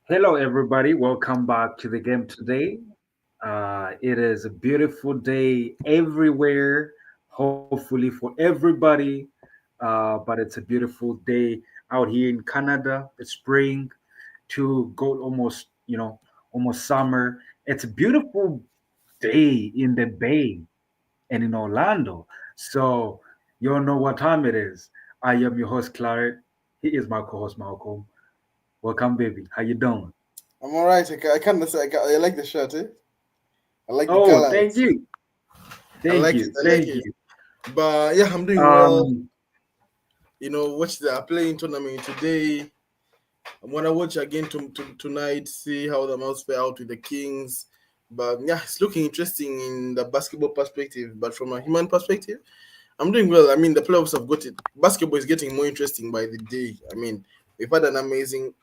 Hello, everybody. Welcome back to the game today. It is a beautiful day everywhere, hopefully for everybody. But it's a beautiful day out here in Canada. It's spring to go almost summer. It's a beautiful day in the Bay and in Orlando. So you all know what time it is. I am your host, Claret. He is my co-host, Malcolm. Welcome, baby. How you doing? I'm alright. I can't say I like the shirt. I like the Oh, color. thank you. I Thank like it. you. I like Thank it. you. But yeah, I'm doing well. Um, Watch the playing tournament today. I wanna watch again tonight. See how the mouse fare out with the Kings. But yeah, it's looking interesting in the basketball perspective. But from a human perspective, I'm doing well. I mean, the playoffs have got it. Basketball is getting more interesting by the day. I mean, we've had an amazing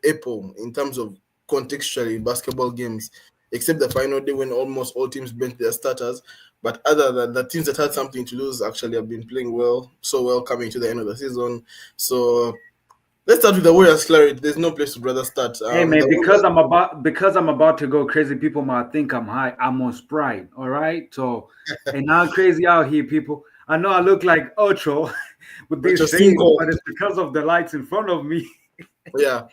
April in terms of contextually basketball games, except the final day when almost all teams bent their starters. But other than the teams that had something to lose actually have been playing well, so well coming to the end of the season. So let's start with the Warriors, Clarity. There's no place to rather start. hey man, The Warriors. because I'm about to go crazy, people might think I'm high. I'm on Sprite, all right? So and I'm crazy out here, people. I know I look like Ocho with But these you're shades, single. but it's because of the lights in front of me. Yeah.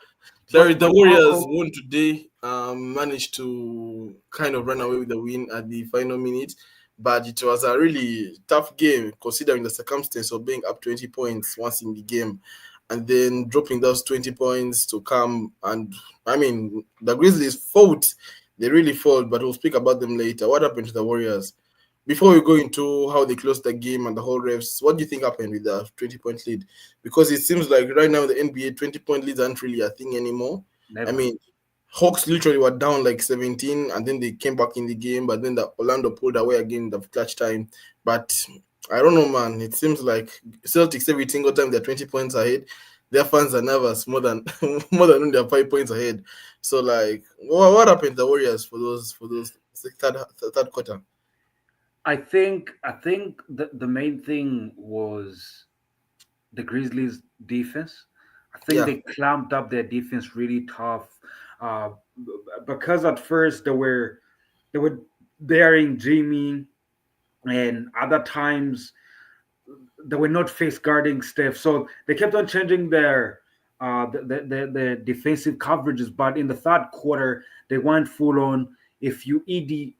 Larry, But the but Warriors Marco, won today. Managed to kind of run away with the win at the final minute, but it was a really tough game considering the circumstance of being up 20 points once in the game, and then dropping those 20 points to come. And I mean, the Grizzlies fought. They really fought, but we'll speak about them later. What happened to the Warriors? Before we go into how they closed the game and the whole refs, what do you think happened with the 20-point lead? Because it seems like right now the NBA 20-point leads aren't really a thing anymore. I never. mean, Hawks literally were down like 17 and then they came back in the game, but then the Orlando pulled away again in the clutch time. But I don't know, man. It seems like Celtics every single time they're 20 points ahead, their fans are nervous more than more than when they're 5 points ahead. So like, what happened to the Warriors for those third quarter? I think the main thing was the Grizzlies' defense. I think Yeah, they clamped up their defense really tough, uh, because at first they were daring Jimmy, and other times they were not face guarding Steph. So they kept on changing their defensive coverages. But in the third quarter, they went full on. If you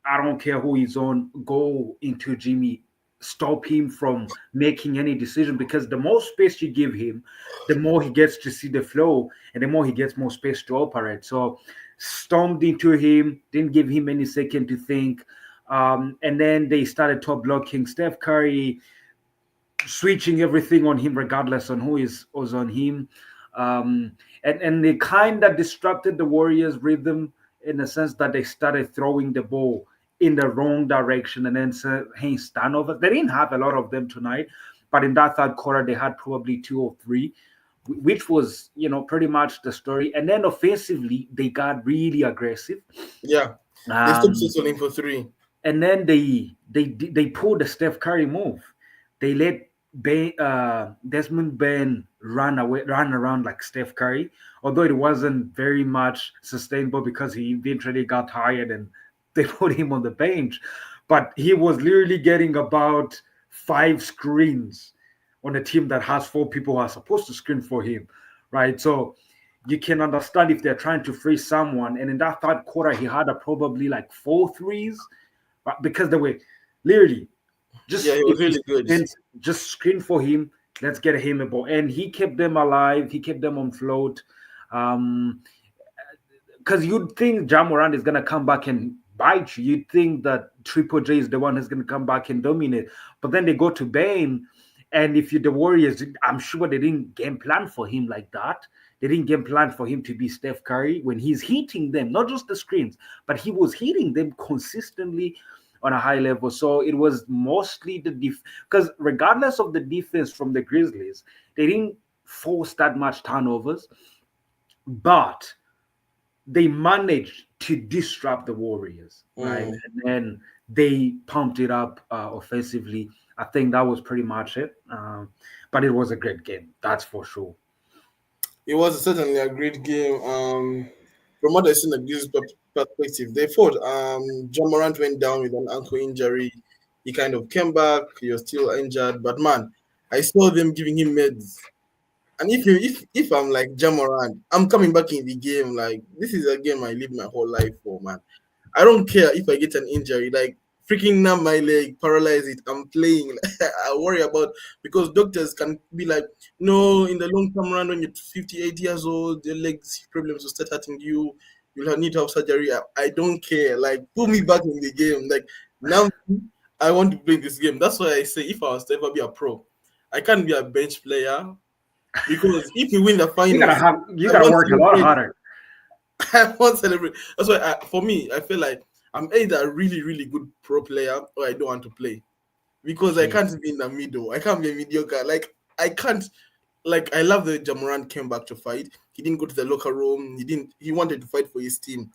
I don't care who is on, go into Jimmy, stop him from making any decision, because the more space you give him, the more he gets to see the flow, and the more he gets more space to operate. So stormed into him, didn't give him any second to think. And then they started top blocking Steph Curry, switching everything on him regardless on who is was on him. And they kind of disrupted the Warriors rhythm in the sense that they started throwing the ball in the wrong direction, and then hey, turnovers. They didn't have a lot of them tonight, but in that third quarter they had probably two or three, which was pretty much the story. And then offensively they got really aggressive. yeah. They stopped um, settling for three. and then they pulled the Steph Curry move. They let Desmond Bain run around like Steph Curry, although it wasn't very much sustainable because he eventually got tired and they put him on the bench. But he was literally getting about five screens on a team that has four people who are supposed to screen for him, right? So you can understand if they're trying to free someone. And in that third quarter, he had probably like four threes, but because they were literally Yeah, just he if was really good. just screen for him, let's get him a ball. And he kept them alive, he kept them on float. Um, because you'd think Jamoran is gonna come back and bite you. You'd think that Triple J is the one who's gonna come back and dominate. But then they go to Bane, and if you're the Warriors, I'm sure they didn't game plan for him like that. They didn't game plan for him to be Steph Curry when he's hitting them, not just the screens, but he was hitting them consistently on a high level. So it was mostly because regardless of the defense from the Grizzlies, they didn't force that much turnovers, but they managed to disrupt the Warriors, right? Mm. And then they pumped it up offensively. I think that was pretty much it. But it was a great game, that's for sure. It was certainly a great game. from what I see in the Grizzlies perspective, they fought. John Morant went down with an ankle injury. He kind of came back. He was still injured, but man, I saw them giving him meds. And if I'm like Jamoran, I'm coming back in the game. Like this is a game I live my whole life for, man. I don't care if I get an injury, like freaking numb my leg, paralyze it. I'm playing. I worry about because doctors can be like, no, in the long term run, when you're 58 years old, your legs problems will start hurting you. You'll need to have surgery. I don't care. Like, put me back in the game. Like now, I want to play this game. That's why I say, if I was to ever be a pro, I can't be a bench player because if we win the finals, you I gotta want work a lot to harder. I won't celebrate. That's why, for me, I feel like I'm either a really, really good pro player or I don't want to play because I Jeez. can't be in the middle. I can't be a mediocre. Like I can't. Like I love that Jamoran came back to fight. He didn't go to the locker room. He didn't. He wanted to fight for his team.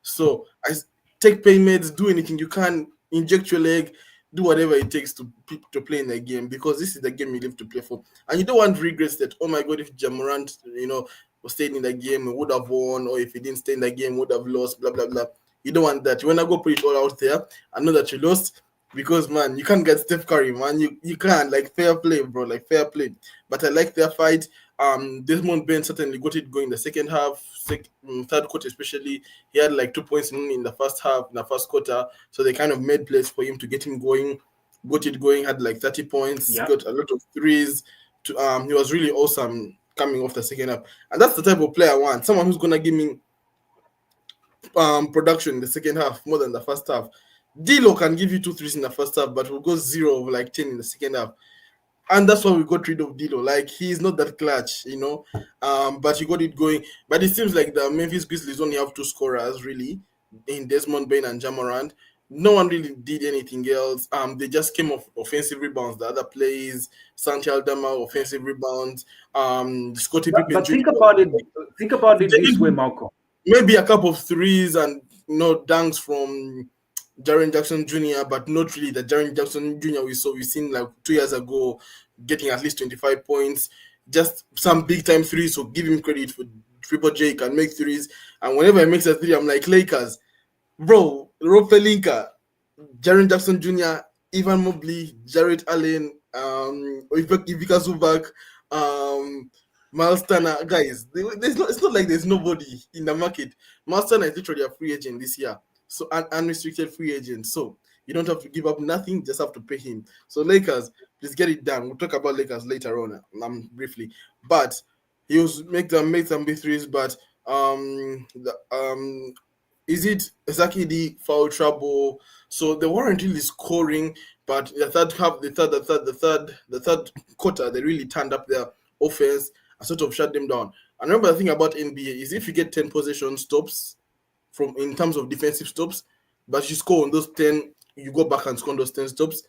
So take payments, do anything you can, inject your leg, do whatever it takes to play in the game because this is the game you live to play for, and you don't want regrets that oh my god if Jamoran was stayed in the game we would have won, or if he didn't stay in the game we would have lost. Blah blah blah. You don't want that. You wanna go put it all out there and know that you lost because man, you can't get Steph Curry, man. You can't like fair play, bro. Like fair play. But I like their fight. Desmond Bain certainly got it going in the second half, third quarter especially. He had like 2 points in the first half, in the first quarter. So they kind of made plays for him to get him going, got it going, had like 30 points, Yep. got a lot of threes. He was really awesome coming off the second half. And that's the type of player I want. Someone who's gonna give me production in the second half more than the first half. D'Lo can give you two threes in the first half, but will go 0 of like 10 in the second half. And that's why we got rid of D'Lo. Like he's not that clutch. But he got it going. But it seems like the Memphis Grizzlies only have two scorers really in Desmond Bain and Jamorant. No one really did anything else. They just came off offensive rebounds. The other plays, Santi Aldama offensive rebounds. Scottie Pippen But Jr. think about it. Think about it They this way, did Malcolm. maybe a couple of threes and dunks from Jaren Jackson Jr., but not really the Jaren Jackson Jr. we've seen like 2 years ago, getting at least 25 points. Just some big time threes, so give him credit for Triple J can make threes. And whenever he makes a three, I'm like Lakers, bro, Rob Pelinka, Jaren Jackson Jr., Ivan Mobley, Jarrett Allen, Ivica Zubac, um, Miles Turner. Guys, it's not like there's nobody in the market. Miles Turner is literally a free agent this year, so an unrestricted free agent. So you don't have to give up nothing, just have to pay him. So Lakers, please get it done. We'll talk about Lakers later on, briefly. But he was make some big threes, but is it exactly the foul trouble? So they weren't really scoring, but the third half, the third quarter, they really turned up their offense and sort of shut them down. And remember the thing about NBA is if you get 10 possession stops from in terms of defensive stops, but you score on those 10, you go back and score on those 10 stops,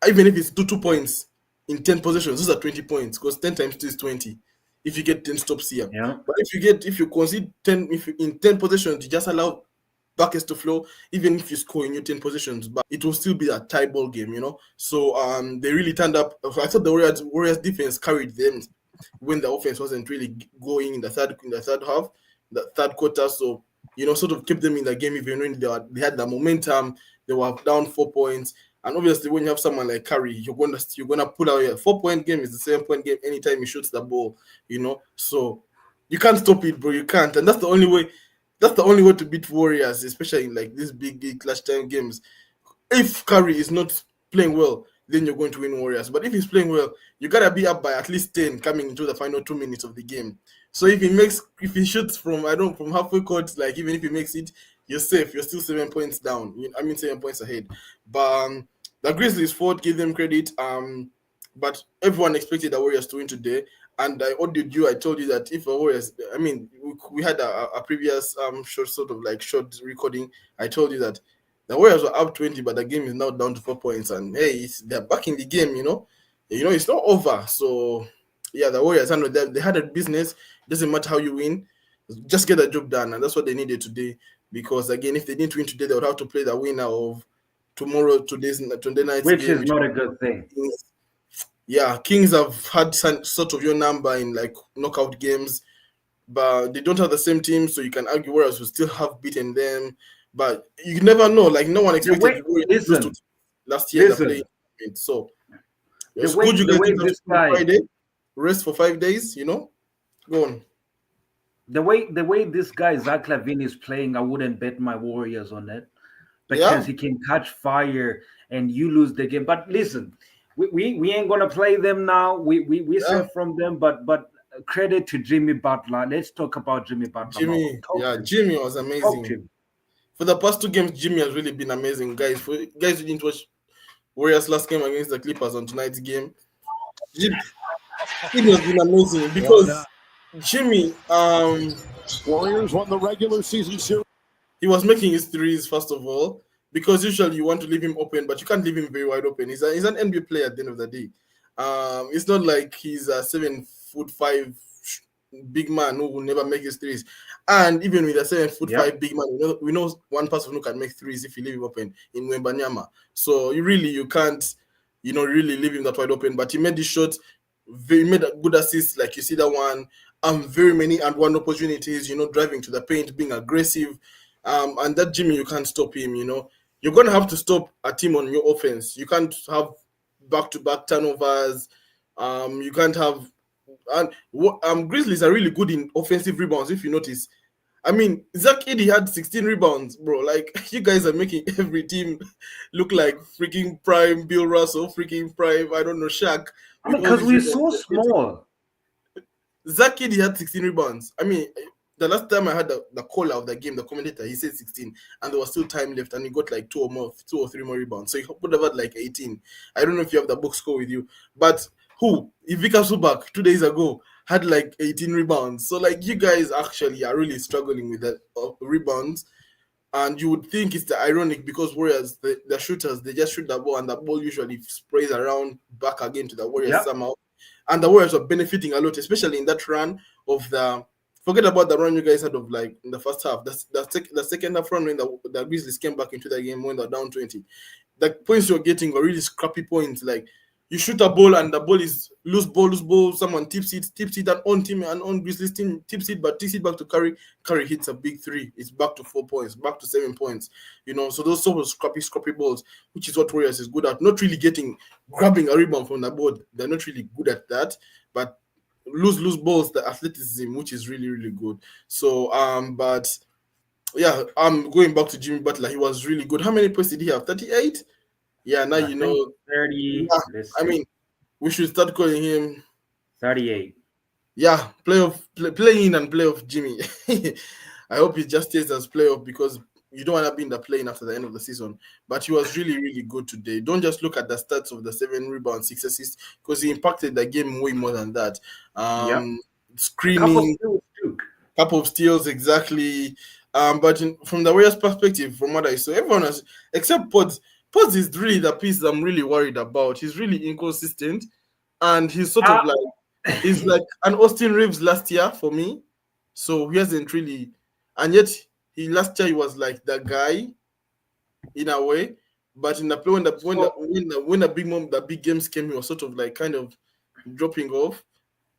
even if it's 2 points in 10 possessions, those are 20 points because 10 times 2 is 20 if you get 10 stops here. Yeah. But if you concede 10, if you, in 10 possessions, you just allow buckets to flow, even if you score in your 10 positions, but it will still be a tie ball game. So they really turned up. I thought the Warriors defense carried them when the offense wasn't really going in the third half, the third quarter. So sort of kept them in the game even when they had the momentum. They were down 4 points. And obviously, when you have someone like Curry, you're gonna pull out a 4 point game is the 7 point game anytime he shoots the ball. So you can't stop it, bro. You can't, and that's the only way. That's the only way to beat Warriors, especially in like these big clutch time games. If Curry is not playing well, then you're going to win Warriors. But if he's playing well, you gotta be up by at least 10 coming into the final 2 minutes of the game. So if he shoots from from halfway court, like even if he makes it, you're safe. You're still 7 points down. 7 points ahead. But the Grizzlies fought, give them credit. But everyone expected the Warriors to win today. And I ordered you. I told you that if the Warriors, we had a previous short sort of like short recording. I told you that the Warriors were up 20, but the game is now down to 4 points. And hey, they're back in the game. It's not over. So yeah, the Warriors, they had a business. It doesn't matter how you win, just get the job done, and that's what they needed today. Because again, if they didn't win today, they would have to play the winner of today night's Which game. is not a good thing. Yeah, Kings have had sort of your number in like knockout games. but they don't have the same team, so you can argue Warriors will still have beaten them. But you never know. Like no one The expected way the Warriors to lose to listen, last year in the play. listen, So the it's good way you the guys way didn't have to this play guy Friday, rest for 5 days. Go on. the way this guy Zach Lavine is playing, I wouldn't bet my Warriors on it because Yeah, he can catch fire and you lose the game. But listen, we ain't gonna play them now. We yeah. said from them, but credit to Jimmy Butler. Let's talk about Jimmy Butler, Malcolm. Jimmy, Talk yeah, to him. Jimmy was Talk to amazing. him. For the past 2 games, Jimmy has really been amazing, guys. For guys who didn't watch Warriors last game against the Clippers on tonight's game, Jimmy, Jimmy has been amazing One because Jimmy, Warriors won the regular season series. he was making his threes first of all because usually you want to leave him open, but you can't leave him very wide open. He's an NBA player at the end of the day. It's not like he's a 7'5" big man who will never make his threes. And even with a 7'5" Yep. big man, we know one person who can make threes if you leave him open in Wembanyama. So you can't really leave him that wide open. But he made this shot, he made a good assist, like you see that one. Very many and one opportunities, driving to the paint, being aggressive. And that Jimmy, you can't stop him, You're gonna have to stop a team on your offense. You can't have back-to-back turnovers. You can't have Grizzlies are really good in offensive rebounds, if you notice. I mean, Zach Edey had 16 rebounds, bro. Like, you guys are making every team look like freaking prime Bill Russell, freaking prime, I don't know, Shaq, I with mean, all because these we're so rebounds. small. Zach Edey had 16 rebounds. I mean, the last time I had the caller of the game, the commentator, he said 16, and there was still time left, and he got like 2 or 3 more rebounds. So he would have had like 18. I don't know if you have the box score with you, but Ivica Subak 2 days ago had like 18 rebounds. So like you guys actually are really struggling with the rebounds, and you would think it's the ironic because Warriors, the shooters, they just shoot the ball, and the ball usually sprays around back again to the Warriors Yep. somehow. And the Warriors are benefiting a lot, especially in that run of the. Forget about the run you guys had of like in the first half. The second half run when the Grizzlies came back into the game when they're down 20. The points you're getting are really scrappy points. Like you shoot a ball and the ball is loose ball. Someone tips it, and on team and on Grizzlies team tips it, but tips it back to Curry. Curry hits a big three. It's back to 4 points, back to 7 points. So those sort of scrappy balls, which is what Warriors is good at. Not really grabbing a rebound from the board. They're not really good at that, but loose balls, the athleticism, which is really really good. So but yeah, I'm going back to Jimmy Butler. He was really good. How many points did he have? 38. Yeah, now I think 30. Yeah, Let's I see. mean, we should start calling him. 38. Yeah, play in and playoff Jimmy. I hope he just stays as playoff because you don't want to be in the play-in after the end of the season. But he was really, really good today. Don't just look at the stats of the 7 rebounds, 6 assists, because he impacted the game way more than that. Yep. A couple of Screening, steals too. couple of steals, exactly. But from the Warriors' perspective, from what I saw, everyone has except Pods. Pods is really the piece I'm really worried about. He's really inconsistent, and he's sort of Uh, like he's like an Austin Reeves last year for me. So he hasn't really, and yet he last year he was like the guy in a way. But in the play so when the big games came, he was sort of like kind of dropping off,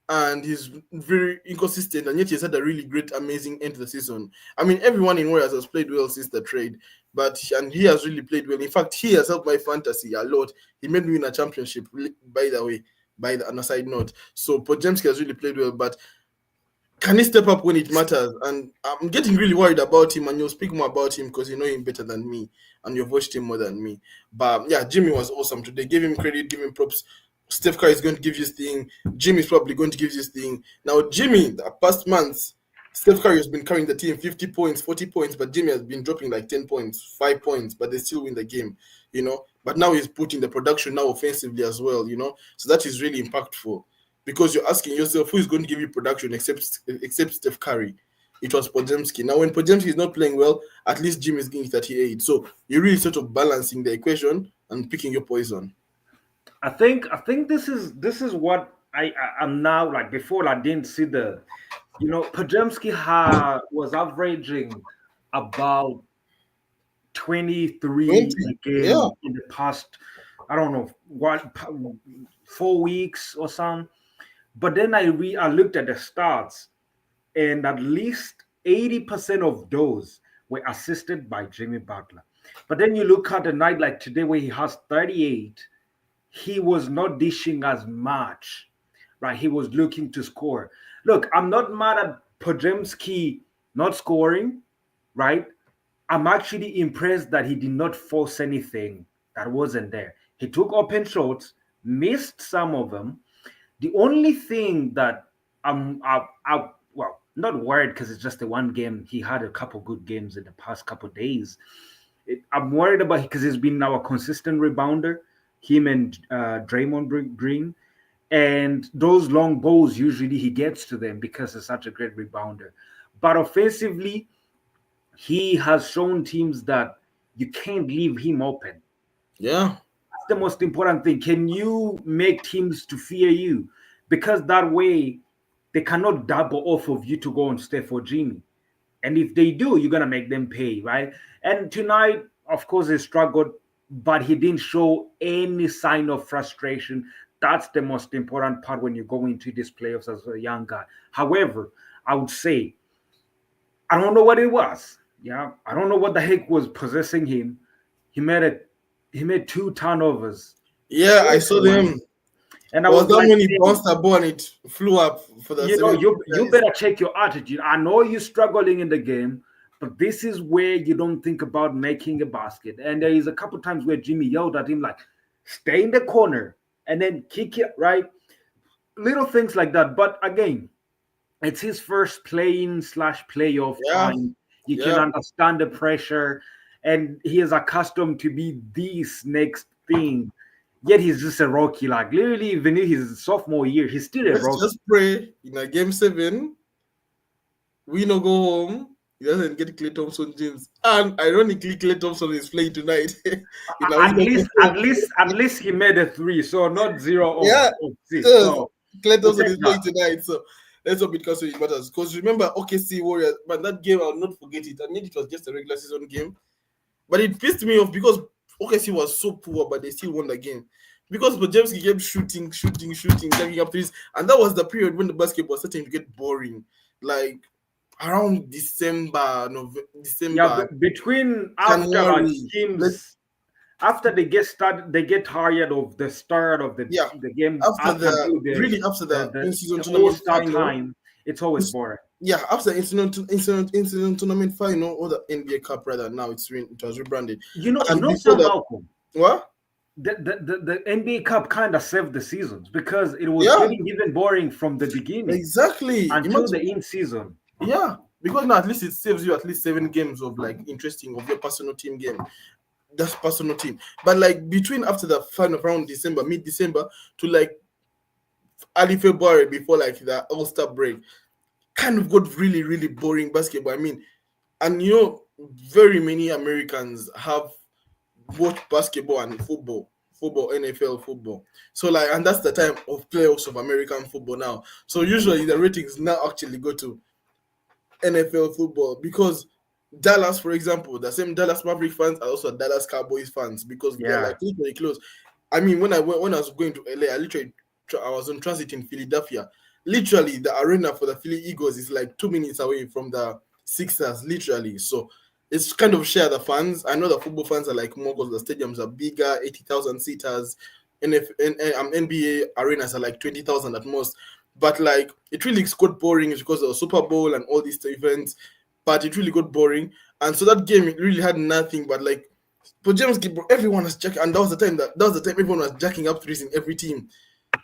and he's very inconsistent, and yet he's had a really great, amazing end to the season. I mean, everyone in Warriors has played well since the trade, and he has really played well. In fact, he has helped my fantasy a lot. He made me win a championship, by the way, on a side note. So Podziemski has really played well, but can he step up when it matters? And I'm getting really worried about him, and you'll speak more about him because you know him better than me, and you've watched him more than me. But yeah, Jimmy was awesome today. Give him credit, give him props. Steph Curry is going to give his thing. Jimmy is probably going to give his thing. Now, Jimmy, the past months, Steph Curry has been carrying the team 50 points, 40 points, but Jimmy has been dropping like 10 points, 5 points, but they still win the game. But now he's putting the production now offensively as well. So that is really impactful because you're asking yourself who is going to give you production except Steph Curry. It was Podziemski. Now, when Podziemski is not playing well, at least Jimmy is getting 38. So you're really sort of balancing the equation and picking your poison. I think this is what I'm now like. Before I didn't see Pajemski was averaging about 23 20. a Yeah. game in the past, I don't know, 4 weeks or something. But then I looked at the stats, and at least 80% of those were assisted by Jimmy Butler. But then you look at a night like today where he has 38, he was not dishing as much, right? He was looking to score. Look, I'm not mad at Podziemski not scoring, right? I'm actually impressed that he did not force anything that wasn't there. He took open shots, missed some of them. The only thing that well, not worried because it's just the one game. He had a couple good games in the past couple days. I'm worried about because he's been our consistent rebounder, him and Draymond Green. And those long balls, usually he gets to them because he's such a great rebounder. But offensively, he has shown teams that you can't leave him open. Yeah. That's the most important thing. Can you make teams to fear you? Because that way they cannot double off of you to go on Steph or Jimmy. And if they do, you're gonna make them pay, right? And tonight, of course, he struggled, but he didn't show any sign of frustration. That's the most important part when you go into these playoffs as a young guy. However, I would say I don't know what it was. Yeah, I don't know what the heck was possessing him. He made 2 turnovers. Yeah, I saw them. And I was was that like, when he bounced the ball and it flew up for the you better check your attitude. I know you're struggling in the game, but this is where you don't think about making a basket. And there is a couple times where Jimmy yelled at him like, stay in the corner and then kick it, right? Little things like that. But again, it's his first playing/playoff time. You can understand the pressure, and he is accustomed to be this next thing. Yet he's just a rookie. Like literally, even in his sophomore year, he's still a rookie. Let's just pray in a game 7, we no go home. He doesn't get Klay Thompson James, and ironically, Klay Thompson is playing tonight. at least he made a 3, so not 0 of 6. So Klay Thompson is playing tonight, so let's hope it comes to it matters. Because remember, OKC Warriors, but that game I'll not forget it. I mean, it was just a regular season game, but it pissed me off because OKC was so poor, but they still won the game. Because Podziemski kept shooting, taking up threes, and that was the period when the basketball was starting to get boring. Like around December. Yeah, between after teams after they get started, they get tired of the start of the game. After the in-season tournament time, it's always boring. Yeah, after the in-season tournament final or the NBA Cup rather, now it was rebranded. Malcolm. What? The NBA Cup kind of saved the seasons because it was getting even boring from the beginning. Exactly. Until the in-season. Yeah, because now at least it saves you at least 7 games of like interesting of your personal team game. That's personal team. But like between after the final round December, mid-December to like early February before like the All-Star break, kind of got really, really boring basketball. I mean, and very many Americans have watched basketball and football, NFL football. So like, and that's the time of playoffs of American football now. So usually the ratings now actually go to NFL football because Dallas, for example, the same Dallas Maverick fans are also Dallas Cowboys fans because they're like literally close. I mean, when I was going to LA, I was on transit in Philadelphia. Literally, the arena for the Philly Eagles is like 2 minutes away from the Sixers, literally. So it's kind of share the fans. I know the football fans are like more because the stadiums are bigger, 80,000 seaters. NBA arenas are like 20,000 at most. But like, it really got boring because of the Super Bowl and all these events. But it really got boring. And so that game, it really had nothing but like, Podziemski, everyone was jacking, and that was the time everyone was jacking up threes in every team.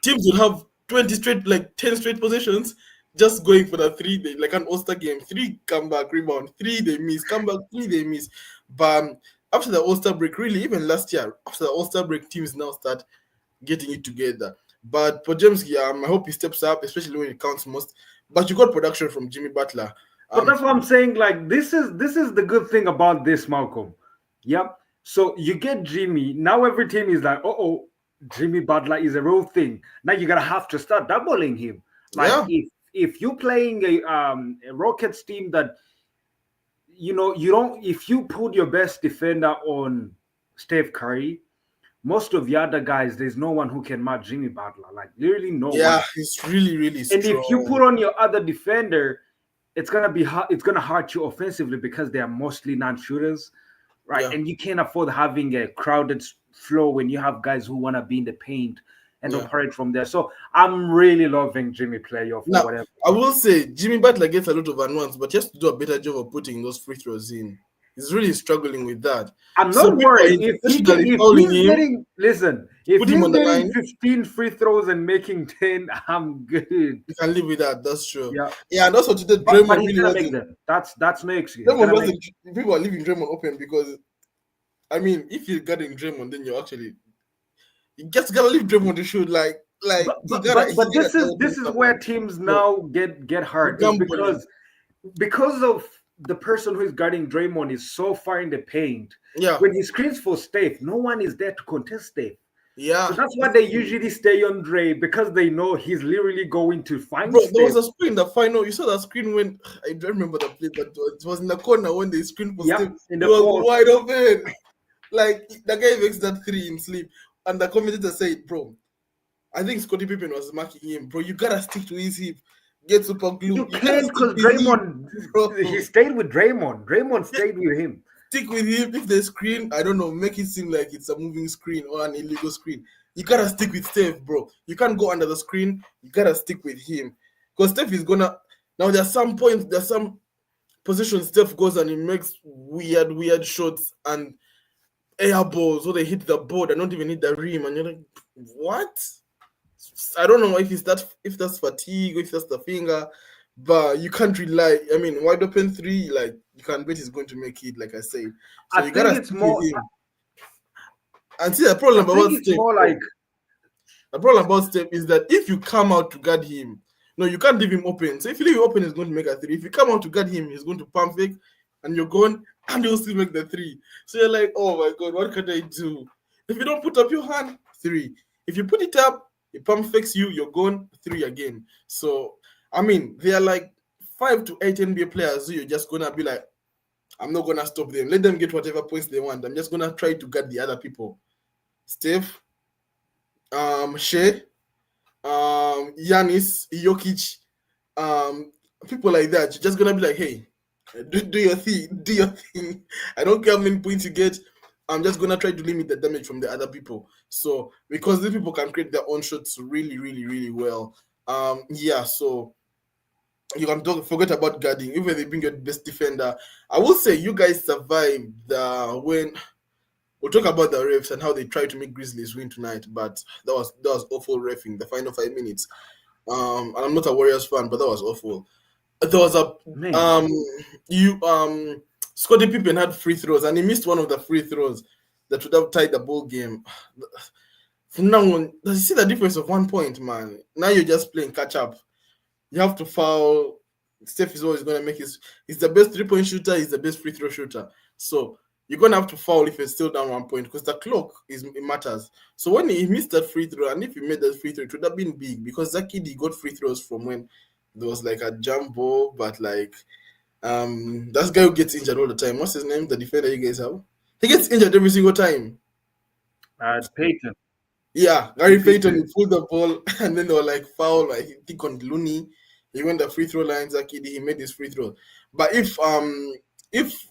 Teams would have 20 straight, like 10 straight possessions, just going for the 3, like an All-Star game. 3 come back, rebound, 3 they miss, come back, 3 they miss. But after the All-Star break, really, even last year, after the All-Star break, teams now start getting it together. But Podziemski, I hope he steps up, especially when it counts most. But you got production from Jimmy Butler. But that's what I'm saying. Like this is the good thing about this, Malcolm. Yep. So you get Jimmy. Now every team is like, Jimmy Butler is a real thing. Now you're gonna have to start doubling him. Like if you're playing a Rockets team that you don't. If you put your best defender on Steph Curry, most of the other guys, there's no one who can match Jimmy Butler. Like literally no one. Yeah, he's really, really strong. And if you put on your other defender, it's gonna be hard. It's gonna hurt you offensively because they are mostly non-shooters, right? Yeah. And you can't afford having a crowded floor when you have guys who want to be in the paint and Yeah. operate from there. So I'm really loving Jimmy playoff or Now, whatever. I will say Jimmy Butler gets a lot of advance, but just to do a better job of putting those free throws in. He's really struggling with that. I'm So not people are worried if intentionally fouling he's him, getting if put him he's on the getting line. 15 free throws and making 10, I'm good. You can live with that. That's true. Yeah, Yeah, and also today but Draymond he's really gonna make wasn't. them. That's no excuse. He's Draymond gonna make. wasn't. People are leaving Draymond open because, I mean, if you're guarding Draymond, then you're actually you just gotta leave Draymond to shoot. Like But he but gotta. but, He but gotta this is tell where someone. teams Bro, now get hurt is gambling. because of the person who is guarding Draymond is so far in the paint. Yeah, When he screens for Steph, no one is there to contest Steph. yeah. So that's why they usually stay on Dre because they know he's literally going to find Bro, there was Steph. a screen in the final. You saw that screen when I don't remember the play, but it was in the corner when they screened for Yep, Steph. in It the was post. wide open. Like the guy makes that three in sleep, and the commentator said, "Bro, I think Scottie Pippen was marking him. Bro, you gotta stick to his hip. Get super glue. You You gotta can't stick because to his hip, Draymond, bro. he stayed with Draymond. Draymond stayed with him. Stick with him. If the screen, I don't know, make it seem like it's a moving screen or an illegal screen. You gotta stick with Steph, bro. You can't go under the screen. You gotta stick with him because Steph is gonna. Now there's some positions Steph goes and he makes weird shots and air balls, so they hit the board and don't even hit the rim, and you're like, what? I don't know if that's fatigue or if that's the finger, but you can't rely. I mean, wide open three, like you can bet he's going to make it. Like I said, so I you think gotta it's stick more. with him. And see, the problem I about think it's Steph, more like is that if you come out to guard him, no, you can't leave him open. So if you leave him open, he's going to make a three. If you come out to guard him, he's going to pump fake, and you're gone, and he'll still make the three. So you're like, oh my god, what can I do? If you don't put up your hand, three. If you put it up, he pump fakes you, you're gone, three again. So I mean, they are like 5 to 8 NBA players. So you're just gonna be like, I'm not gonna stop them. Let them get whatever points they want. I'm just gonna try to guard the other people. Steph, Shea, Giannis, Jokic, people like that. You're just gonna be like, hey, do your thing, do your thing. I don't care how many points you get. I'm just gonna try to limit the damage from the other people. So because these people can create their own shots really, really, really well. Yeah. So you can forget about guarding. Even they bring your best defender. I will say you guys survived when. We'll talk about the refs and how they tried to make Grizzlies win tonight, but that was awful refing the final 5 minutes. And I'm not a Warriors fan, but that was awful. There was a Man. Scottie Pippen had free throws and he missed one of the free throws that would have tied the ball game. From now on, you see the difference of 1 point, man. Now you're just playing catch up. You have to foul. Steph is always gonna make he's the best 3-point shooter, he's the best free throw shooter. So you're gonna have to foul if it's still down 1 point because the clock it matters. So when he missed that free throw, and if he made that free throw, it would have been big because that kid he got free throws from when there was like a jump ball, but like that guy who gets injured all the time. What's his name? The defender you guys have? He gets injured every single time. Peyton. Yeah, Gary Payton, he pulled the ball and then they were like foul, I think on Looney. He went the free throw line, Zakidi, he made his free throw. But if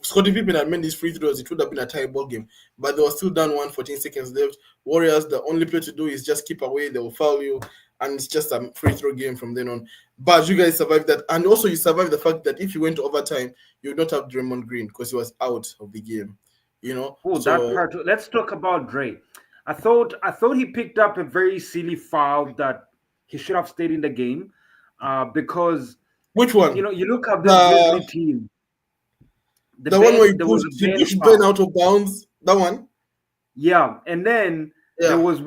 Scottie Pippen had made these free throws, it would have been a tie ball game. But they were still down 14 seconds left. Warriors, the only play to do is just keep away, they will foul you, and it's just a free throw game from then on. But you guys survived that. And also you survived the fact that if you went to overtime, you would not have Draymond Green because he was out of the game. You know? Oh, so, that part. Let's talk about Dre. I thought he picked up a very silly foul that he should have stayed in the game, because which one? you look at the Grizzly team. The one where he pushed Ben out of bounds. That one. Yeah, and then there was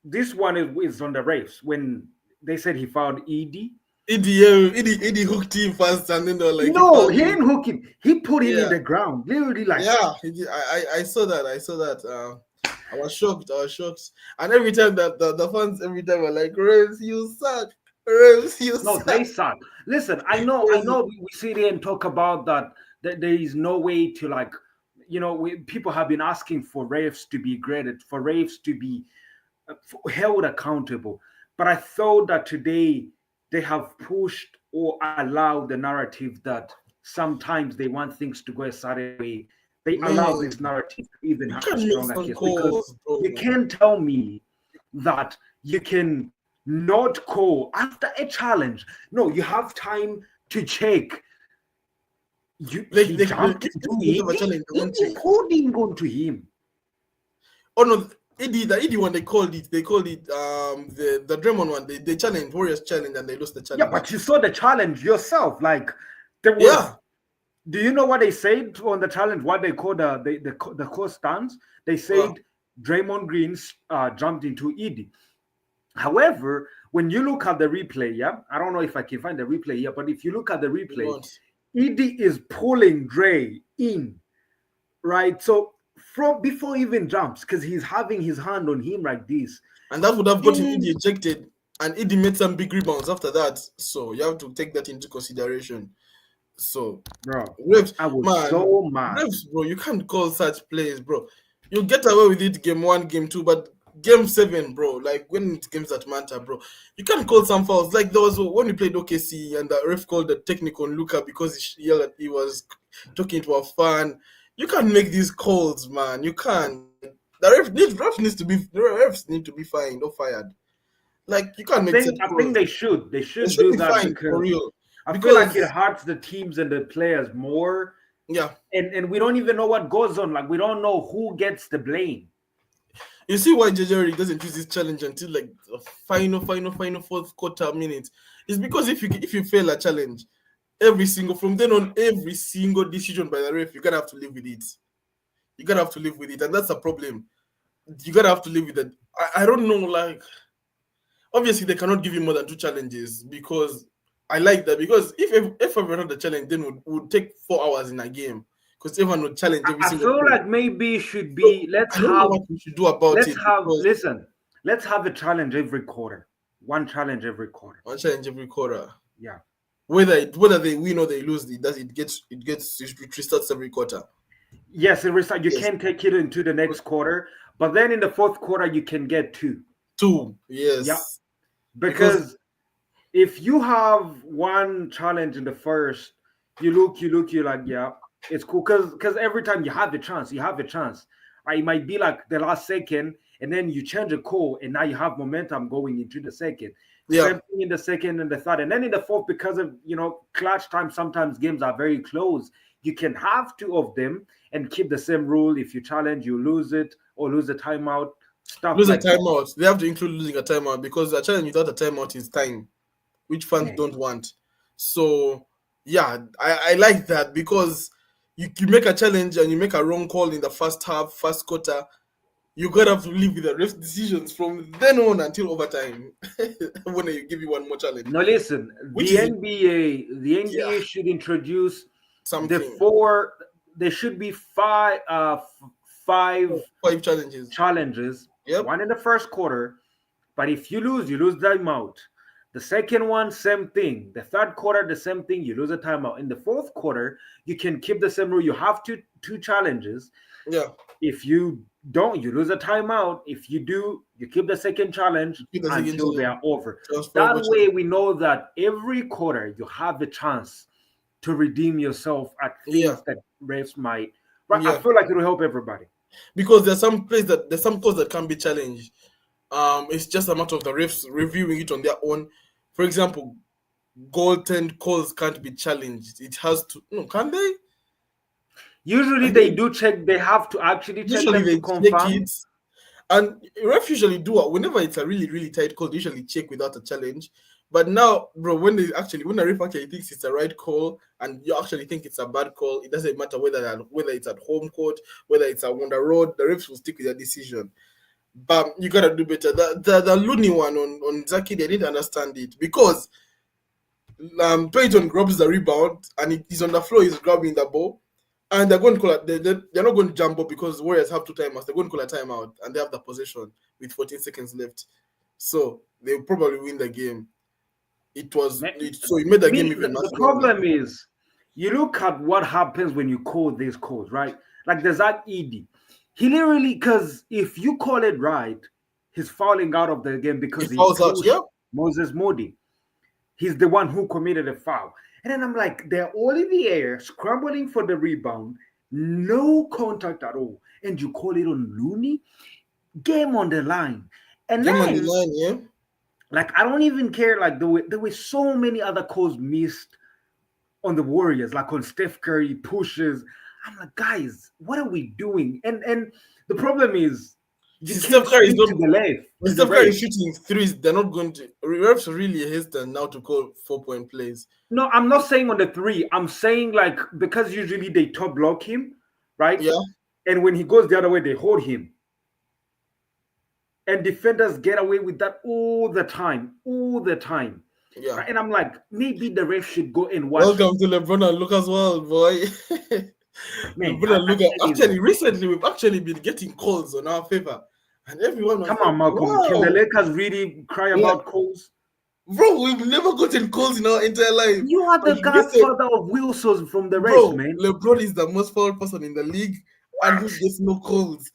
this one is on the refs when they said he fouled Edie. Edie hooked him first, and then they were like, no, he didn't hook him. He put him in the ground, literally like. Yeah, I saw that. I was shocked. And every time that the fans were like, "Rams, you suck. Rams, you suck." No, they suck. Listen, I know. We sit here and talk about that there is no way to like, people have been asking for refs to be graded, for refs to be held accountable. But I thought that today they have pushed or allow the narrative that sometimes they want things to go a certain way. They allow Man, this narrative to even you have a can't make stronger some case because calls, bro. you can't tell me that you can not call after a challenge. No, you have time to check. He jumped If into they don't have a it. challenge, they won't He check. holding on to him. Oh no, the Eddie one they called it the Draymond one. They challenged Warriors challenge and they lost the challenge. Yeah, but you saw the challenge yourself. Like there was. Yeah. Do you know what they said on the challenge? What they called the core stance? They said Draymond Green jumped into Edie. However, when you look at the replay, yeah, I don't know if I can find the replay here, but if you look at the replay, Edie is pulling Dre in, right? So from before he even jumps, because he's having his hand on him like this. And that would have gotten Edie ejected, and Edie made some big rebounds after that. So you have to take that into consideration. So, bro, refs, I was so mad. Refs, bro, you can't call such plays, bro. You get away with it game 1, game 2, but game 7, bro, like when it's games that matter, bro, you can't call some fouls. Like there was when we played OKC and the ref called the technical on Luka because he yelled at, he was talking to a fan. You can't make these calls, man. You can't. The refs need to be fined or fired. Like you can't make. I think they should. They should do be that because for real. I feel like it hurts the teams and the players more. Yeah. And we don't even know what goes on. Like we don't know who gets the blame. You see why JJ doesn't use this challenge until like the final fourth quarter minute. It's because if you fail a challenge, from then on, every single decision by the ref, you're gonna have to live with it. You gotta have to live with it, and that's a problem. You gotta have to live with it. I don't know, like obviously they cannot give you more than 2 challenges because I like that because if everyone had the challenge, then would take 4 hours in a game because everyone would challenge every single. I feel like maybe it should be let's have what we should do about it. Let's have a challenge every quarter. One challenge every quarter. One challenge every quarter. Yeah. Whether they win or they lose, it restarts every quarter. Yes, it restarts. You can't take it into the next quarter, but then in the fourth quarter you can get 2. 2, yes. Yeah. Because if you have one challenge in the first, you're like, yeah, it's cool. Because every time you have a chance. Right? It might be like the last second, and then you change a call, and now you have momentum going into the second. Yeah. Same thing in the second and the third. And then in the fourth, because of clutch time, sometimes games are very close. You can have 2 of them and keep the same rule. If you challenge, you lose it or lose a timeout. Lose a timeout. They have to include losing a timeout because a challenge without a timeout is time, which fans don't want. So yeah, I like that because you make a challenge and you make a wrong call in the first half, first quarter, you gotta have to live with the ref decisions from then on until overtime. When you give you one more challenge. No, listen, the NBA should introduce something. There should be 5 challenges. Yep. 1 in the first quarter, but if you lose timeout. The second one, same thing. The third quarter, the same thing. You lose a timeout. In the fourth quarter, you can keep the same rule. You have 2 challenges. Yeah. If you don't, you lose a timeout. If you do, you keep the second challenge until they are over. That way, we know that every quarter you have a chance to redeem yourself at things that refs might. But I feel like it will help everybody. Because there's some calls that can be challenged. It's just a matter of the refs reviewing it on their own. For example, goaltend calls can't be challenged. It has to. No, can they? Usually they do check. They have to actually check them to confirm. And refs usually do it whenever it's a really, really tight call. They usually check without a challenge. But now, bro, when the ref actually thinks it's a right call and you actually think it's a bad call, it doesn't matter whether it's at home court, whether it's on the road, the refs will stick with their decision. But you gotta do better. The Looney one on Zaki, they didn't understand it because Peyton grabs the rebound and he's on the floor, he's grabbing the ball, and they're going to call it. They're not going to jump up because Warriors have 2 timeouts. They're going to call a timeout and they have the possession with 14 seconds left, so they'll probably win the game. It made the game even. The problem is, you look at what happens when you call these calls, right? Like there's that Edie. He literally, because if you call it right, he's fouling out of the game because he fouls out, Moses Moody. He's the one who committed a foul. And then I'm like, they're all in the air, scrambling for the rebound, no contact at all. And you call it on Looney? Game on the line. And Game on the then, line, yeah. like, I don't even care. Like, there were so many other calls missed on the Warriors, like on Steph Curry pushes. I'm like, guys, what are we doing? And the problem is, you Steph can't Curry is swing not. to the left. When To the Steph Curry right. is shooting threes, they're not going to. Refs are really hesitant now to call 4-point plays. No, I'm not saying on the three. I'm saying like because usually they top block him, right? Yeah. And when he goes the other way, they hold him. And defenders get away with that all the time. All the time. Yeah. Right? And I'm like, maybe the ref should go and watch. Welcome to LeBron and Luka as well, boy. Man, LeBron and Luka. I- Actually, recently we've actually been getting calls on our favor, and everyone was Come like, on, Malcolm. wow. Can the Lakers really cry about calls? Bro, we've never gotten calls in our entire life. You are the But listen, godfather of Wilsons from the bro, rest, man. LeBron is the most foul person in the league, and who gets no calls.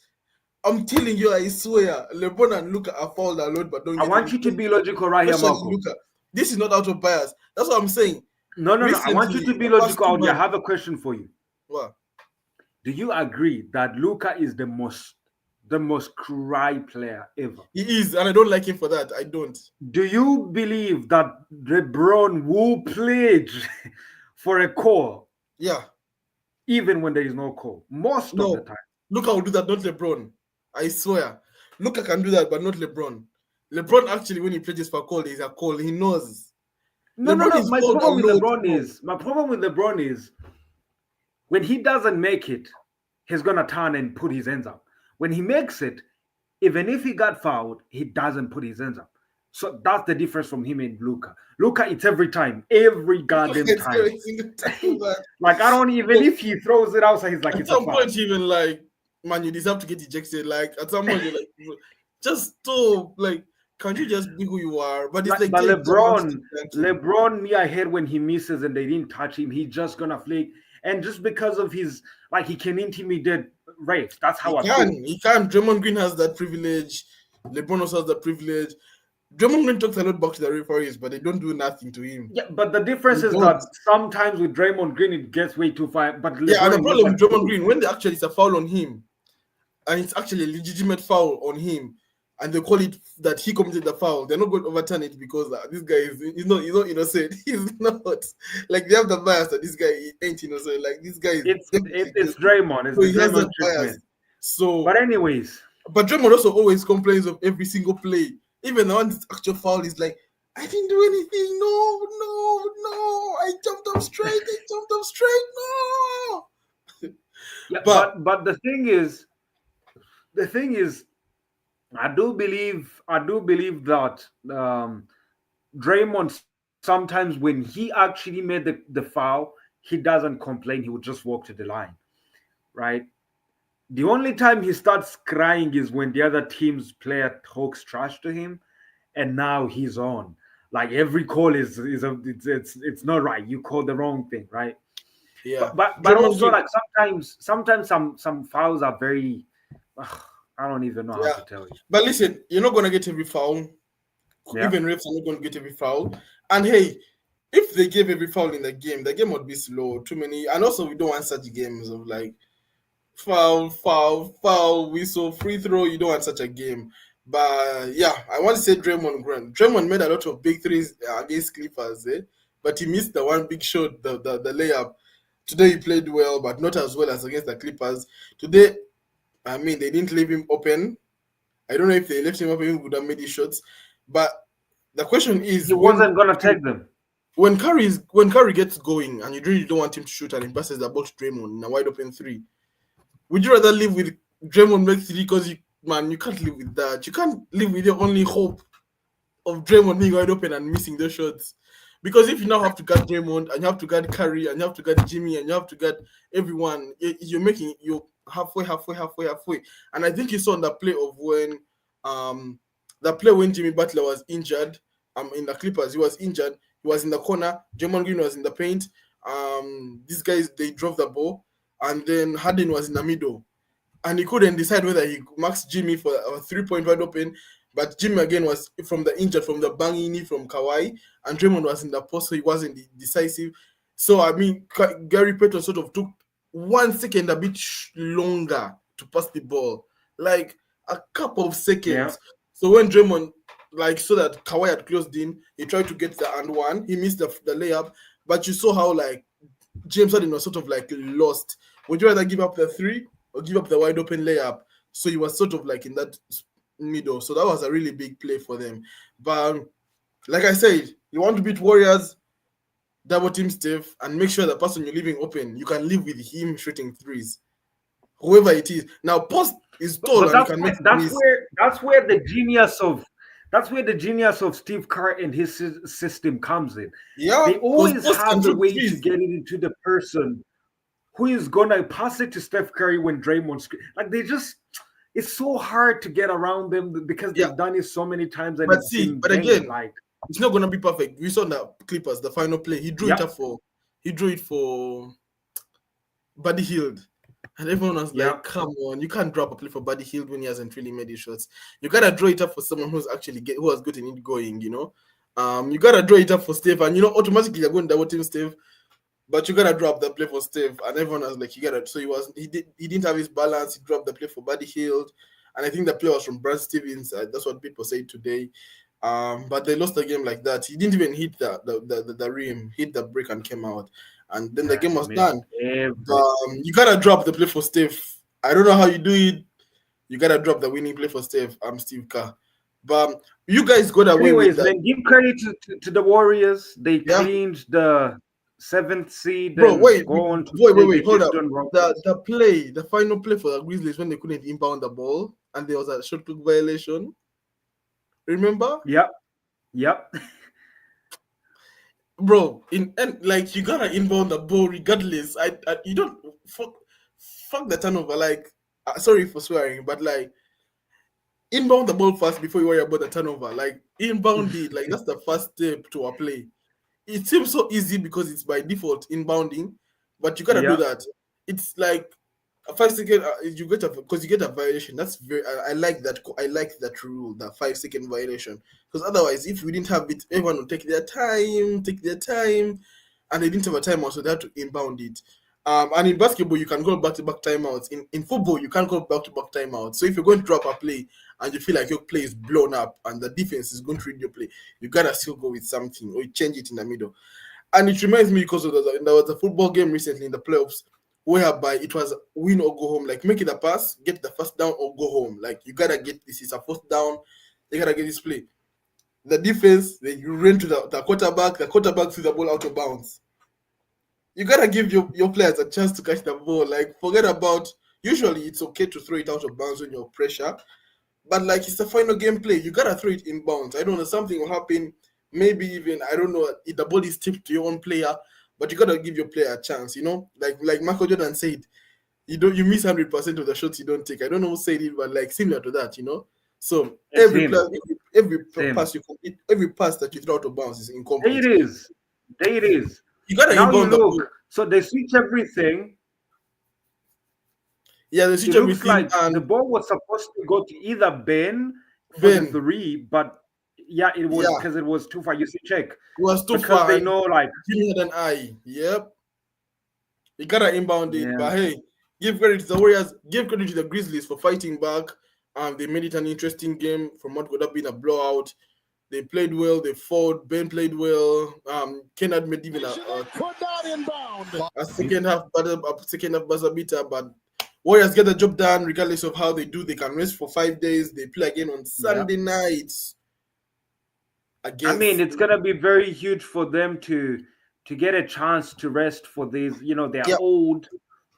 I'm telling you, I swear, LeBron and Luka are fouled a lot, but don't I get want any you to calls. be logical right here, Especially Malcolm. Luka. This is not out of bias. That's what I'm saying. No. I want you Recently, to be the past logical 2 out there. I months- have a question for you. What? Do you agree that Luka is the most cry player ever? He is, and I don't like him for that. I don't. Do you believe that LeBron will pledge for a call Yeah. even when there is no call? Most No. of the time. Luka will do that, not LeBron. I swear. Luka can do that, but not LeBron. LeBron actually, when he pledges for a call, there's a call. He knows. No. LeBron is My called problem with a lot, LeBron bro. is when he doesn't make it, he's gonna turn and put his hands up. When he makes it, even if he got fouled, he doesn't put his hands up. So that's the difference from him and Luka. Luka, it's every goddamn It's time. every single time, man. Like I don't even if he throws it outside, he's like At it's a some foul. point, even like, man, you deserve to get ejected. Like, at some point, you're like, just stop. Like, can't you just be who you are? But it's But like LeBron, me, I hate when he misses and they didn't touch him. He's just gonna flick, and just because of his like, he can intimidate refs. That's how I feel. He can. Draymond Green has that privilege. LeBron also has that privilege. Draymond Green talks a lot back to the referees, but they don't do nothing to him. Yeah, but the difference is that sometimes with Draymond Green it gets way too far. But and the problem with Draymond Green, when actually it's a foul on him, and it's actually a legitimate foul on him, and they call it that he committed the foul, they're not going to overturn it because this guy is not innocent. He's not. Like, they have the bias that this guy ain't innocent. Like, this guy is it's Draymond. It's the Draymond treatment. So, but anyways, but Draymond also always complains of every single play. Even the one that's actual foul is like, I didn't do anything. No. I jumped up straight. No. Yeah, but the thing is, I do believe that Draymond sometimes when he actually made the foul, he doesn't complain. He would just walk to the line, right? The only time he starts crying is when the other team's player talks trash to him, and now he's on. Like every call it's not right. You called the wrong thing, right? Yeah. But also like sometimes some fouls are very. I don't even know how to tell you. But listen, you're not gonna get every foul. Yeah. Even refs are not gonna get every foul. And hey, if they gave every foul in the game would be slow. Too many, and also we don't want such games of like foul, whistle, free throw. You don't want such a game. But yeah, I want to say Draymond Green. Draymond made a lot of big threes against Clippers, but he missed the one big shot, the layup. Today he played well, but not as well as against the Clippers. Today, I mean, they didn't leave him open. I don't know if they left him open, he would have made his shots. But the question is, he wasn't gonna take them. When Curry gets going and you really don't want him to shoot and he passes the ball to Draymond in a wide open three, would you rather live with Draymond make three? Because you can't live with that. You can't live with your only hope of Draymond being wide open and missing those shots. Because if you now have to guard Draymond and you have to guard Curry and you have to guard Jimmy and you have to guard everyone, you're halfway. And I think you saw in the play of when Jimmy Butler was injured, in the Clippers, he was injured. He was in the corner. Draymond Green was in the paint. These guys, they drove the ball, and then Harden was in the middle, and he couldn't decide whether he marks Jimmy for a 3-point wide open. But Jimmy again was from the banging knee from Kawhi, and Draymond was in the post, so he wasn't decisive. So I mean, Gary Payton sort of took 1 second a bit longer to pass the ball, like a couple of seconds. Yeah. So when Draymond saw that Kawhi had closed in, he tried to get the and one, he missed the layup, but you saw how James Harden was sort of lost. Would you rather give up the 3 or give up the wide open layup? So he was sort of in that middle. So that was a really big play for them. But like I said, you want to beat Warriors, double team Steph, and make sure the person you're leaving open, you can live with him shooting threes. Whoever it is. Now post is tall and you can make threes. That's where the genius of Steve Kerr and his system comes in. Yeah, they always have a way to get it into the person who is gonna pass it to Steph Curry when Draymond's it's so hard to get around them because they've done it so many times. And but again, it's not gonna be perfect. We saw the Clippers, the final play. He drew it for Buddy Hield. And everyone was like, come on, you can't drop a play for Buddy Hield when he hasn't really made his shots. You gotta draw it up for someone who's actually who has gotten it going, you gotta draw it up for Steph, and automatically you're going double team Steph, but you gotta drop the play for Steph, and everyone was like, so he didn't have his balance. He dropped the play for Buddy Hield, and I think the play was from Brad Stevens. That's what people say today. But they lost the game like that. He didn't even hit the rim, hit the brick and came out. And then the game was done. You gotta drop the play for Steph. I don't know how you do it. You gotta drop the winning play for Steph. I'm Steve Kerr. But you guys got away with that. Then give credit to the Warriors. They cleaned the 7th seed. Bro, wait, hold up. The final play for the Grizzlies when they couldn't inbound the ball and there was a shot clock violation. Remember? Yep. Bro, you gotta inbound the ball regardless. You don't fuck the turnover. Sorry for swearing, but inbound the ball first before you worry about the turnover. Inbound it, that's the first step to a play. It seems so easy because it's by default inbounding, but you gotta do that. It's a 5 second. You get a violation. That's very. I like that. I like that rule, that 5 second violation. Because otherwise, if we didn't have it, everyone would take their time, and they didn't have a timeout, so they had to inbound it. And in basketball, you can go back-to-back timeouts. In football, you can't go back-to-back timeouts. So if you're going to drop a play and you feel like your play is blown up and the defense is going to read your play, you gotta still go with something or you change it in the middle. And it reminds me because there was a football game recently in the playoffs whereby it was win or go home. Make it a pass, get the first down or go home. You gotta get this. It's a first down. You gotta get this play. The defense, then you run to the quarterback. The quarterback threw the ball out of bounds. You gotta give your players a chance to catch the ball. Forget about. Usually, it's okay to throw it out of bounds when you're pressure, but it's the final game play. You gotta throw it in bounds. I don't know, something will happen. Maybe even I don't know if the ball is tipped to your own player, but you gotta give your player a chance. Like Michael Jordan said, you miss 100% of the shots you don't take. I don't know who said it, but similar to that, So every pass you complete, every pass that you throw out of bounds is incomplete. There it is. You gotta inbound the ball. So they switch everything. Yeah, they switch everything. And the ball was supposed to go to either Ben for the 3, but it was because it was too far. You see, check. It was too far. They know Jimmy had an eye. Yep. You gotta inbound it. But hey, give credit to the Warriors, give credit to the Grizzlies for fighting back. They made it an interesting game from what could have been a blowout. They played well. They fought. Ben played well. Kennard made even a second half buzzer beater. But Warriors get the job done regardless of how they do. They can rest for 5 days. They play again on Sunday nights. It's gonna be very huge for them to get a chance to rest for these. They're old,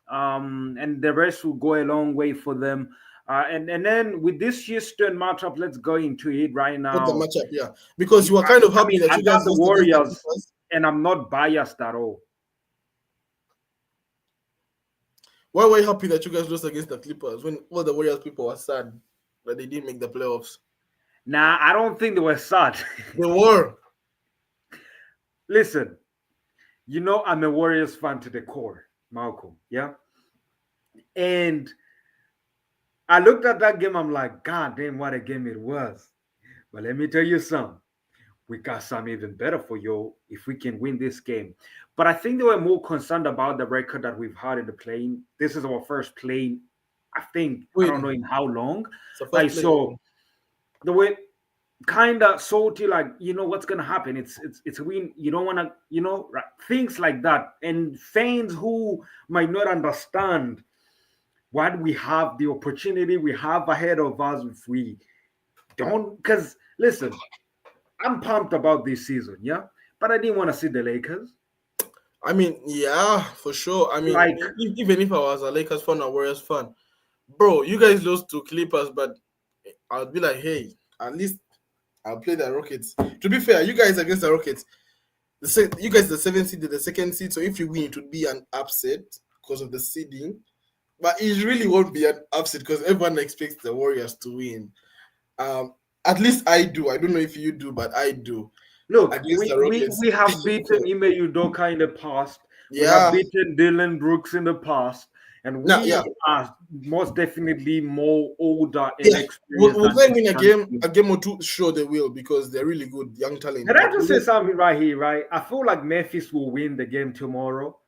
and the rest will go a long way for them. And then with this Houston matchup, let's go into it right now. The matchup, because you are kind of happy that you guys the Warriors, and I'm not biased at all. Why were you happy that you guys lost against the Clippers when all the Warriors people were sad that they didn't make the playoffs? Nah, I don't think they were sad. They were. Listen, I'm a Warriors fan to the core, Malcolm. Yeah, and I looked at that game. I'm like, God damn, what a game it was. But let me tell you something. We got some even better for you if we can win this game. But I think they were more concerned about the record that we've had in the playing. This is our first play, I think, I don't know Win. in how long. It's the first Like, play. so the way kind of salty, like, you know what's gonna happen. It's a win. You don't wanna, right, things like that. And fans who might not understand what we have, the opportunity we have ahead of us if we don't, because listen, I'm pumped about this season, yeah. But I didn't want to see the Lakers. I mean, yeah, for sure. I mean, Like, even if I was a Lakers fan or Warriors fan, bro, you guys lost to Clippers, but I'll be like, hey, at least I'll play the Rockets. To be fair, you guys against the Rockets, you guys the seventh seed, the second seed. So if you win, it would be an upset because of the seeding. But it really won't be an upset because everyone expects the Warriors to win. At least I do. I don't know if you do, but I do. look, Against the we Rockets. we have beaten Ime Udoka in the past. We have Yeah. beaten Dylan Brooks in the past, and No, we yeah. are most definitely more older and Yeah. experienced. Will than they win this a game or two? Sure, they will because they're really good young talent. Can I But just say something right here, right? I feel like Memphis will win the game tomorrow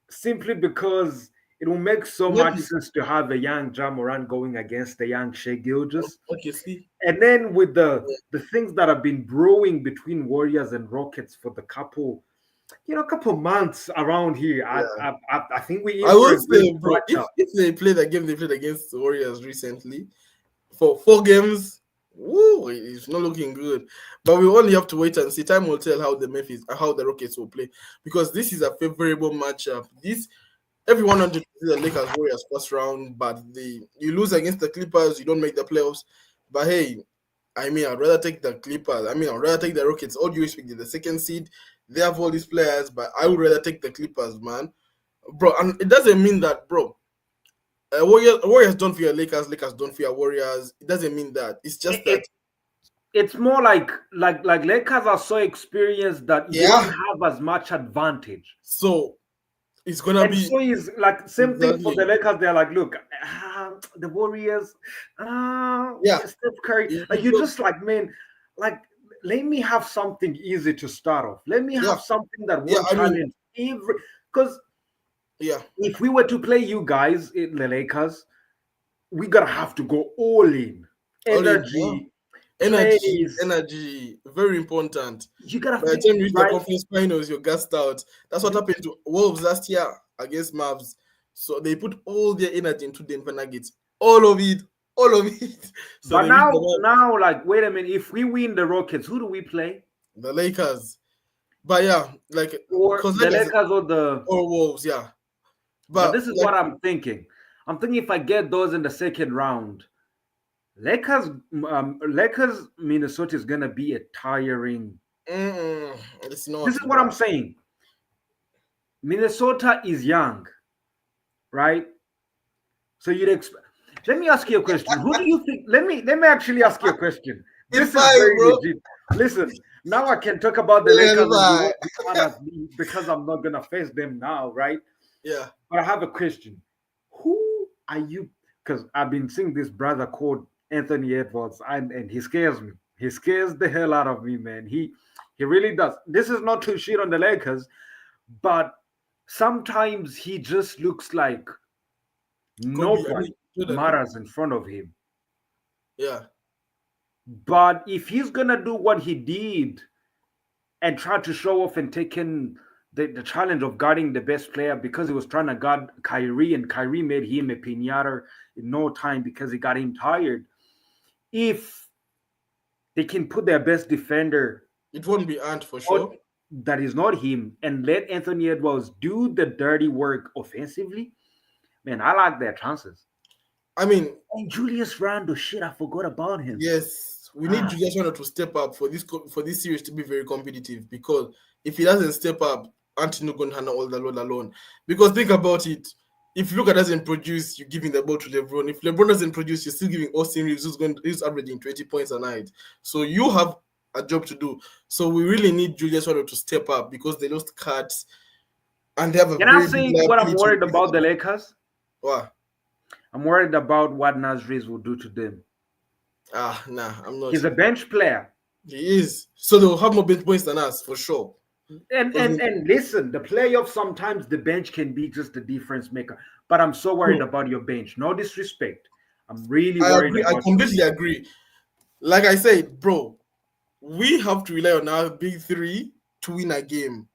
simply because it will make so much Memphis, sense to have a young Ja Morant going against the young Shea Gilgeous. okay, see, And then with the yeah, the things that have been brewing between Warriors and Rockets for the couple months around here, yeah. I think we I in for will a great say, bro, matchup. if they play the game they played against the Warriors recently for 4 games, woo, it's not looking good. But we only have to wait and see. Time will tell how the Rockets will play because this is a favorable matchup. This everyone wanted to see the Lakers Warriors first round, but you lose against the Clippers, you don't make the playoffs. But hey, I mean, I'd rather take the Clippers. I mean, I'd rather take the Rockets. All due respect, they're the second seed. They have all these players, but I would rather take the Clippers, man. Bro, and it doesn't mean that, bro. Warriors don't fear Lakers. Lakers don't fear Warriors. It doesn't mean that. It's It, just that, it, it's more like Lakers are so experienced that you don't yeah. have as much advantage. So it's gonna And be so is like same thing for the exactly, Lakers. They're like, look, the Warriors, yeah. Steph Curry. Like you just like, man, like let me have something easy to start off. Let me Yeah, have something that yeah. won't I mean, challenge every. Because yeah. if we were to play you guys in the Lakers, we gotta have to go all in. All in, yeah. Energy, Energy, plays. energy, very important. You gotta By the feel time you reach the right. conference finals, you're gassed out. That's what happened to Wolves last year against Mavs. So they put all their energy into Denver Nuggets. All of it. All of it. So But they reached now, like, wait a minute. If we win the Rockets, who do we play? the Lakers. But yeah, like Or because the like I said, Lakers or the all Wolves, yeah. But But this is like what I'm thinking. I'm thinking if I get those in the second round, Lakers, Minnesota is gonna be a tiring. it's This not, is what bro. I'm saying. Minnesota is young, right? So you'd expect. Let me ask you a question. Who do you think? Let me actually ask you a question. It's This is fine, very bro. legit. Listen, now I can talk about the Yeah, Lakers it's and you fine. won't be mad at me because I'm not gonna face them now, right? Yeah. But I have a question. Who are you? Because I've been seeing this brother called Anthony Edwards, and he scares me. He scares the hell out of me, man. He really does. This is not to shit on the Lakers, but sometimes he just looks like Kobe, I nobody mean Jordan, no? matters in front of him. Yeah. But if he's gonna do what he did and try to show off and take in the challenge of guarding the best player because he was trying to guard Kyrie, and Kyrie made him a pinata in no time because he got him tired. If they can put their best defender It won't be Ant for out sure. that is not him and let Anthony Edwards do the dirty work offensively, man, I like their chances. I mean, And Julius Randle, shit, I forgot about him. yes, we need Ah, Julius Randle to step up for this series to be very competitive because if he doesn't step up, Anthony going to handle all the load alone. Because think about it. If Luka doesn't produce, you're giving the ball to LeBron. If LeBron doesn't produce, you're still giving Austin Reeves, who's averaging 20 points a night. So you have a job to do. So we really need Julius Randle to step up because they lost cards and they have a can I very good say what I'm liability to worried win about the it. Lakers? Wow. I'm worried about what Nasriz will do to them. Nah, I'm not. He's a bench player. He is. So they'll have more bench points than us for sure. And Because listen, the playoffs sometimes the bench can be just the difference maker. But I'm so worried about your bench. No disrespect. I'm really I worried agree. I about your completely bench. agree. Like I said, bro, we have to rely on our big three to win a game.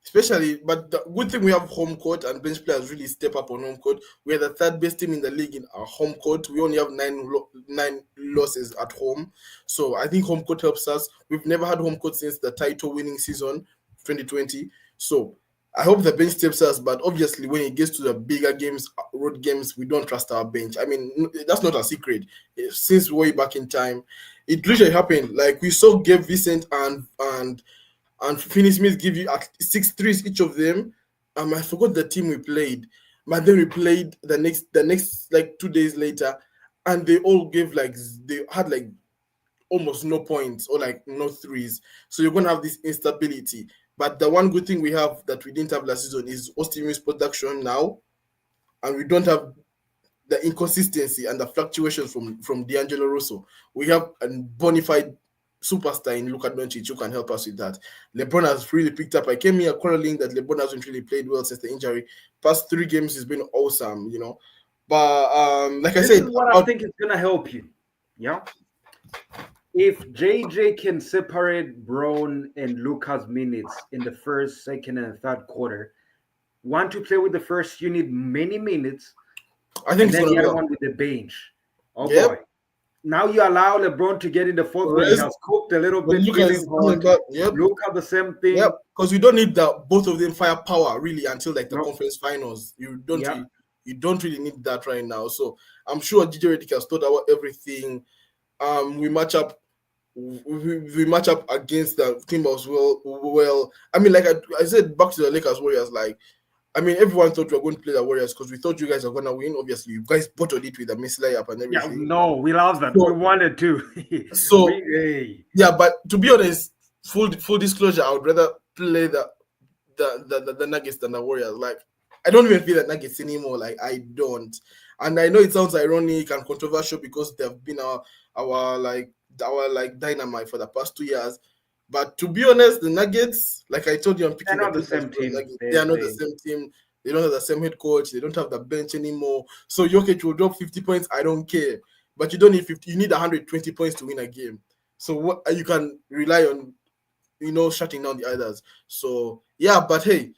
Especially, but the good thing we have home court and bench players really step up on home court. We are the third best team in the league in our home court. We only have nine losses at home, so I think home court helps us. We've never had home court since the title winning season, 2020. So I hope the bench steps us. But obviously, when it gets to the bigger games, road games, we don't trust our bench. I mean, that's not a secret. Since way back in time, it literally happened. Like we saw Gabe Vincent and Finney Smith give you at 6 threes each of them. I forgot the team we played, but then we played the next like 2 days later, and they all gave like they had like almost no points or like no threes. So you're gonna have this instability. But the one good thing we have that we didn't have last season is Austin Reeves production now, and we don't have the inconsistency and the fluctuations from D'Angelo Russell. We have a bona fide superstar in Luka Doncic who can help us with that. LeBron has really picked up. I came here quarreling that LeBron hasn't really played well since the injury. Past 3 games has been awesome. But like I This is said, what I about think is gonna help you. Yeah. If JJ can separate Brown and Luca's minutes in the first, second, and third quarter, one to play with the first, you need many minutes, I think and it's then gonna the be other a one with the bench. Oh yep. boy. Now you allow LeBron to get in the fourth when he Rest has cooked a little when bit, Luka feeling is coming hot. back. Yep. Luca, the same Yep. thing. Because we don't need the both of them firepower really until like the No, conference finals. yeah. You don't really need that right now. So I'm sure DJ Redick has thought about everything. We match up we match up against the team as well. I mean, like I said, back to the Lakers Warriors. Like, I mean, everyone thought we were going to play the Warriors because we thought you guys are going to win. Obviously, you guys bottled it with the miss layup and Yeah, everything. no, we love that. We So, wanted to. so Hey. yeah, but to be honest, full disclosure, I would rather play the Nuggets than the Warriors. Like, I don't even feel the Nuggets anymore. Like, I don't. And I know it sounds ironic and controversial because they've been our dynamite for the past 2 years. But to be honest, the Nuggets, like I told you, I'm They're picking the not the Clippers. same team. Nuggets. They are not the same team. They don't have the same head coach. They don't have the bench anymore. So Jokic will drop 50 points. I don't care. But you don't need 50. You need 120 points to win a game. So what you can rely on, shutting down the others. So yeah, but hey,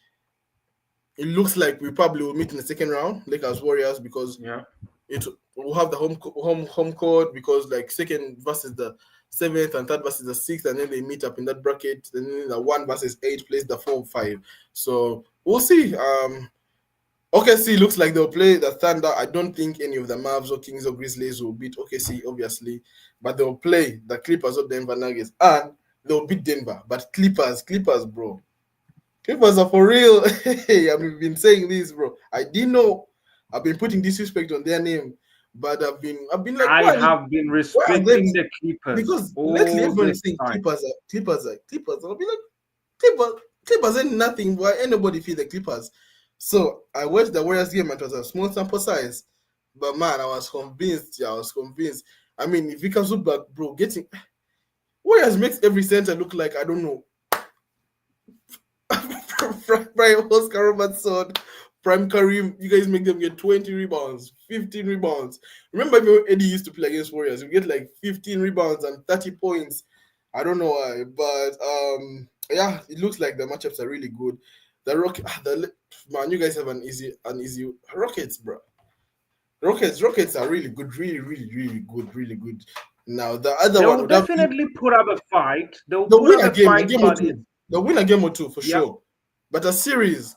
it looks like we probably will meet in the second round, Lakers Warriors, because Yeah. it will have the home court because like second versus the seventh and third versus the sixth, and then they meet up in that bracket. Then the 1 versus 8 plays the 4-5. So we'll see. OKC looks like they'll play the Thunder. I don't think any of the Mavs or Kings or Grizzlies will beat OKC, obviously, but they'll play the Clippers or Denver Nuggets, and they'll beat Denver. But Clippers, bro. Clippers are for real. Hey, I've been saying this, bro. I didn't know. I've been putting disrespect on their name, but I've been like, I why? have been Why are they? respecting the Clippers Because lately all everyone this is saying time. Clippers. I'll be like, Clippers ain't nothing. Why anybody feel the Clippers? So I watched the Warriors game. And it was a small sample size, but man, I was convinced. Yeah, I was convinced. I mean, if you can look back, bro, getting Warriors makes every center look like I don't know. Prime Oscar Robertson, Prime Kareem, you guys make them get 20 rebounds, 15 rebounds. Remember when Eddie used to play against Warriors? We get like 15 rebounds and 30 points. I don't know why, but yeah, it looks like the matchups are really good. Man, you guys have an easy Rockets, bro. Rockets are really good, really, really, really good, really good. Now the other They one will would have been definitely put up a fight. They will they'll put win up a a game, fight, but it's They'll win a game or two for yeah. sure. But a series,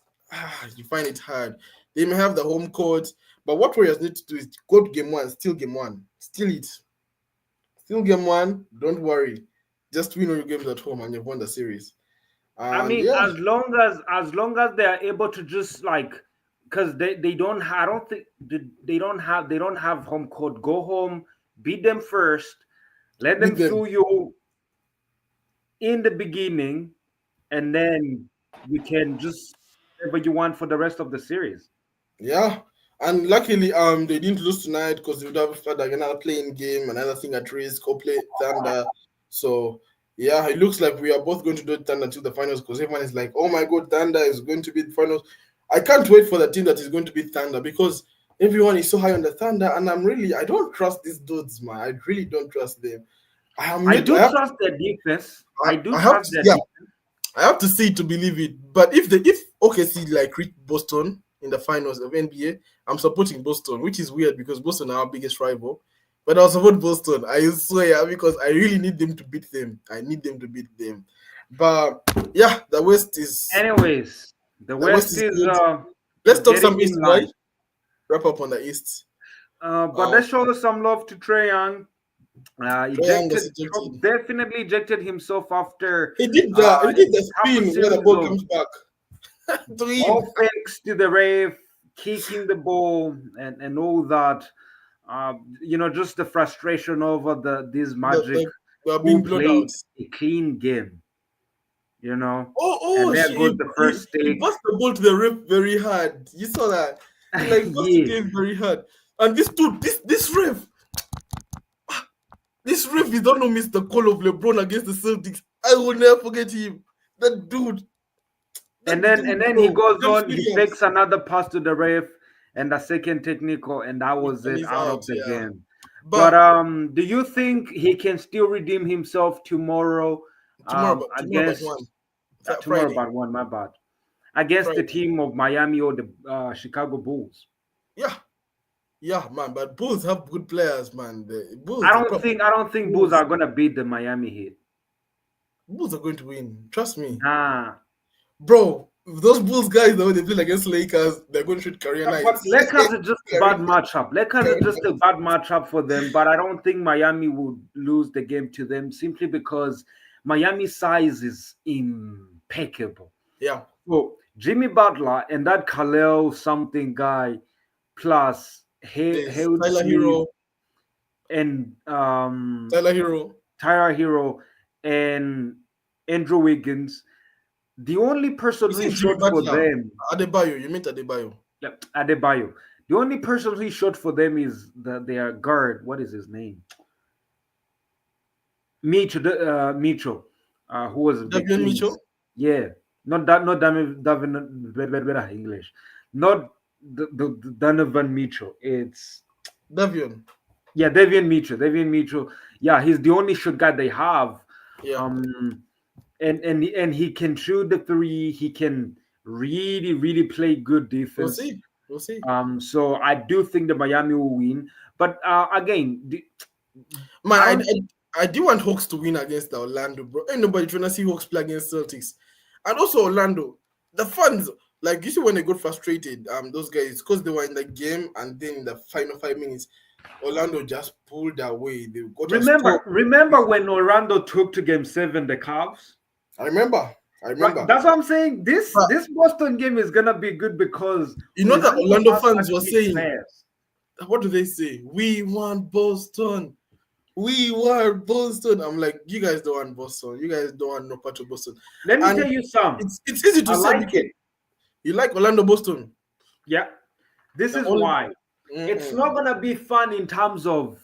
you find it hard. They may have the home court, but what Warriors need to do is go to game one, steal game one, steal it, steal game one. Don't worry, just win all your games at home, and you've won the series. I And mean, yeah, as long as they are able to just like, because they don't I don't think they don't have home court. Go home, beat them first, let them beat them. feel you in the beginning, and then you can just whatever you want for the rest of the series. Yeah, And luckily, they didn't lose tonight because they would have had like another playing game, another thing at risk, or play Thunder. So yeah, it looks like we are both going to do Thunder to the finals because everyone is like, "Oh my God, Thunder is going to be the finals." I can't wait for the team that is going to be Thunder because everyone is so high on the Thunder, and I don't trust these dudes, man. I really don't trust them. I do trust their defense. I do I have trust to, their yeah, defense. I have to see it to believe it. But if OKC like reach Boston in the finals of NBA, I'm supporting Boston, which is weird because Boston are our biggest rival. But I'll support Boston. I swear because I really need them to beat them. I need them to beat them. But yeah, the West is Anyways, the West is good. Let's talk some getting East, in right? line. Wrap up on the East. But let's show some love to Trae Young. Trae Young was ejected. Definitely ejected himself after He did the spin where the ball comes back. All thanks to the ref kicking the ball and all that. Just the frustration over this Magic being who blown played out. a clean game. Oh, and there goes the first he take. passed the ball to the ref very hard. You saw that? He like passed the game very hard. And this dude, this ref is don't know miss the call of LeBron against the Celtics. I will never forget him. That dude. And then he goes on, he fakes another pass to the ref and a second technical, and that was it, out of the game. But do you think he can still redeem himself tomorrow? Against tomorrow about one, my bad. Against the team of Miami or the Chicago Bulls. Yeah, man. But Bulls have good players, man. The Bulls. I don't think Bulls are gonna beat the Miami Heat. Bulls are going to win. Trust me. Bro, those Bulls guys, though, they play against Lakers, they're going to shoot career nights. But Lakers are just a bad matchup. Lakers are just a bad matchup for them. But I don't think Miami would lose the game to them simply because Miami's size is impeccable. Yeah. So Jimmy Butler and that Khalil something guy, plus Tyler Hero and Tyler Hero and Andrew Wiggins. The only person who shot for them, Adebayo. You meant Adebayo? Yeah, Adebayo. The only person who shot for them is their guard. What is his name? Mitchell. Who was Davion Mitchell? Yeah, not Davin English, not the Donovan Mitchell. It's Davion. Yeah, Davion Mitchell. Yeah, he's the only shot guy they have. Yeah. And he can shoot the three. He can really play good defense. We'll see. So I do think the Miami will win. But again, I do want Hawks to win against the Orlando, bro. Ain't nobody trying to see Hawks play against Celtics. And also Orlando, the fans, like you see when they got frustrated, those guys, because they were in the game and then in the final 5 minutes, Orlando just pulled away. They got remember when Orlando took to Game 7 the Cavs? I remember. Right, that's what I'm saying. This Boston game is gonna be good because the Orlando fans were saying, what do they say? We want Boston. We want Boston. I'm like, you guys don't want Boston. You guys don't want no part of Boston. Let me tell you something. It's easy to say. Like it. You like Orlando, Boston? Yeah. This is why. It's not gonna be fun in terms of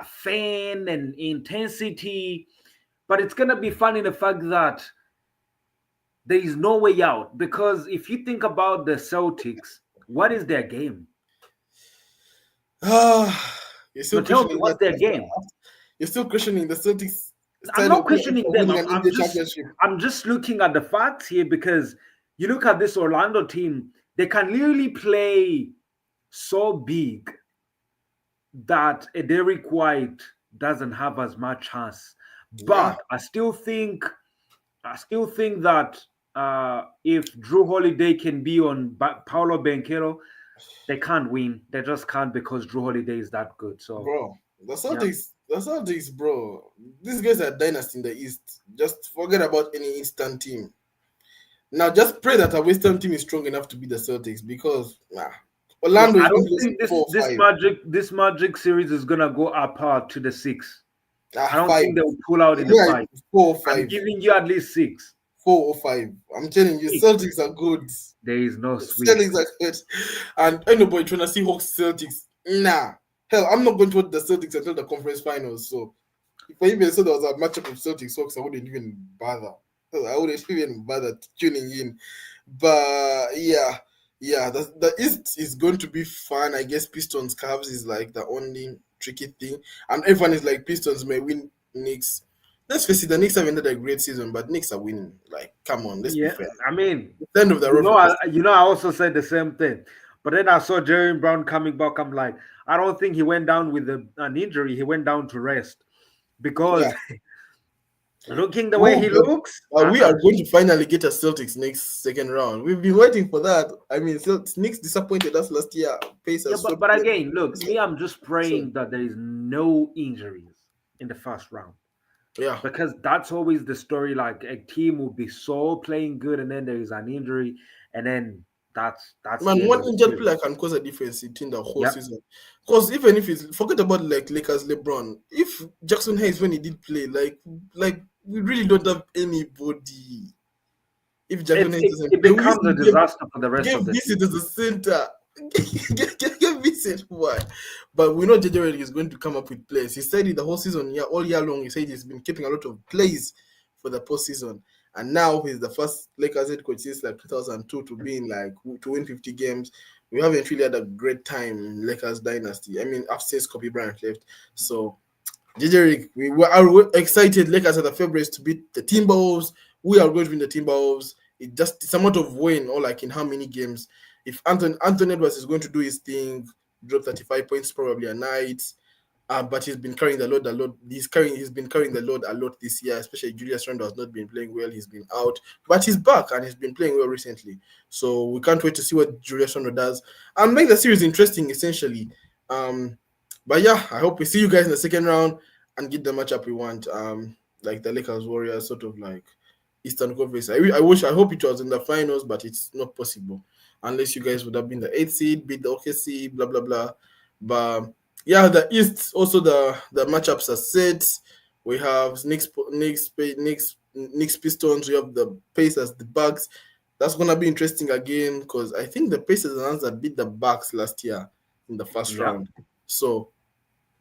fan and intensity, but it's gonna be fun in the fact that there is no way out. Because if you think about the Celtics, what is their game? You're still tell me what's their game. You're still questioning the Celtics. I'm not questioning them. I'm just looking at the facts here because you look at this Orlando team, they can literally play so big that a Derrick White doesn't have as much chance. But I still think that if Drew Holiday can be on Paolo Banchero, they can't win. They just can't because Drew Holiday is that good. So, bro, the Celtics, bro. These guys are dynasty in the East. Just forget about any Eastern team. Now, just pray that a Western team is strong enough to beat the Celtics because Orlando. I don't think this Magic series is gonna go apart to the 6. I don't think they'll pull out in the 5. 4 or 5. I'm giving you at least 6. 4 or 5. I'm telling you, Celtics are good. There is no sweep. Celtics are good. And anybody trying to see Hawks Celtics, nah. Hell, I'm not going to watch the Celtics until the conference finals. So if I even saw there was a matchup of Celtics Hawks, I wouldn't even bother. I wouldn't even bother tuning in. But yeah, the East is going to be fun. I guess Pistons Cavs is like the only tricky thing. And everyone is like Pistons may win Knicks. Let's face it, the Knicks have ended a great season, but Knicks are winning. Like, come on, let's be Yeah, fair. I mean, It's the end of the road. I also said the same thing. But then I saw Jerry Brown coming back. I'm like, I don't think he went down with an injury. He went down to rest because looking the way he looks, we are going to finally get a Celtics next second round. We've been waiting for that. I mean, Knicks disappointed us last year. Pacers. Yeah, but again, look, me, I'm just praying that there is no injuries in the first round. Yeah, because that's always the story. Like a team will be so playing good, and then there is an injury, and then that's man. One injured player can cause a difference in the whole season. Because even if it's forget about like Lakers LeBron, if Jackson Hayes when he did play, like we really don't have anybody. If Jackson Hayes doesn't, it becomes a disaster for the rest of the team. Visit as a center. Get Vincent why? But we know JJ Redick is going to come up with plays. He said it the whole season, all year long. He said he's been keeping a lot of plays for the postseason, and now he's the first Lakers head coach since like 2002 to be in like to win 50 games. We haven't really had a great time in Lakers dynasty. I mean, since Kobe Bryant left. So JJ Redick, we are excited. Lakers are the favorites to beat the Timberwolves. We are going to win the Timberwolves. It's a matter of when or like in how many games. If Anthony Edwards is going to do his thing, drop 35 points probably a night, but he's been carrying the load a lot. He's been carrying the load a lot this year, especially Julius Randle has not been playing well. He's been out, but he's back and he's been playing well recently. So we can't wait to see what Julius Randle does and make the series interesting, essentially. But yeah, I hope we see you guys in the second round and get the matchup we want. Like the Lakers Warriors, sort of like Eastern Conference. I hope it was in the finals, but it's not possible unless you guys would have been the 8th seed, beat the OKC, blah blah blah. But yeah, the East also the matchups are set. We have Knicks Pistons. We have the Pacers, the Bucks. That's gonna be interesting again because I think the Pacers are the ones that beat the Bucks last year in the first round. So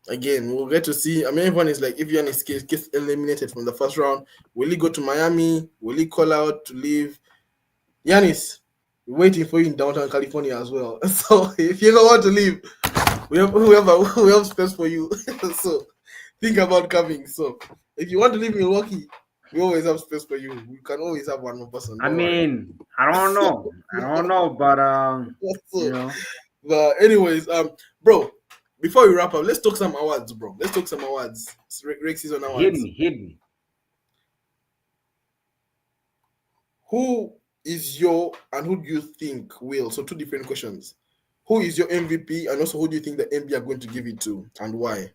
again, we'll get to see. I mean, everyone is like, if Giannis gets eliminated from the first round, will he go to Miami? Will he call out to leave? Giannis, we're waiting for you in downtown California as well. So if you don't want to leave, we have space for you. So think about coming. So if you want to leave Milwaukee, we always have space for you. We can always have one more person. I mean, I don't know, but you know. But anyways, bro, before we wrap up, let's talk some awards, bro. Let's talk some awards. Reg season awards. Hit me. Who is your and who do you think will? So 2 different questions. Who is your MVP and also who do you think the NBA are going to give it to and why?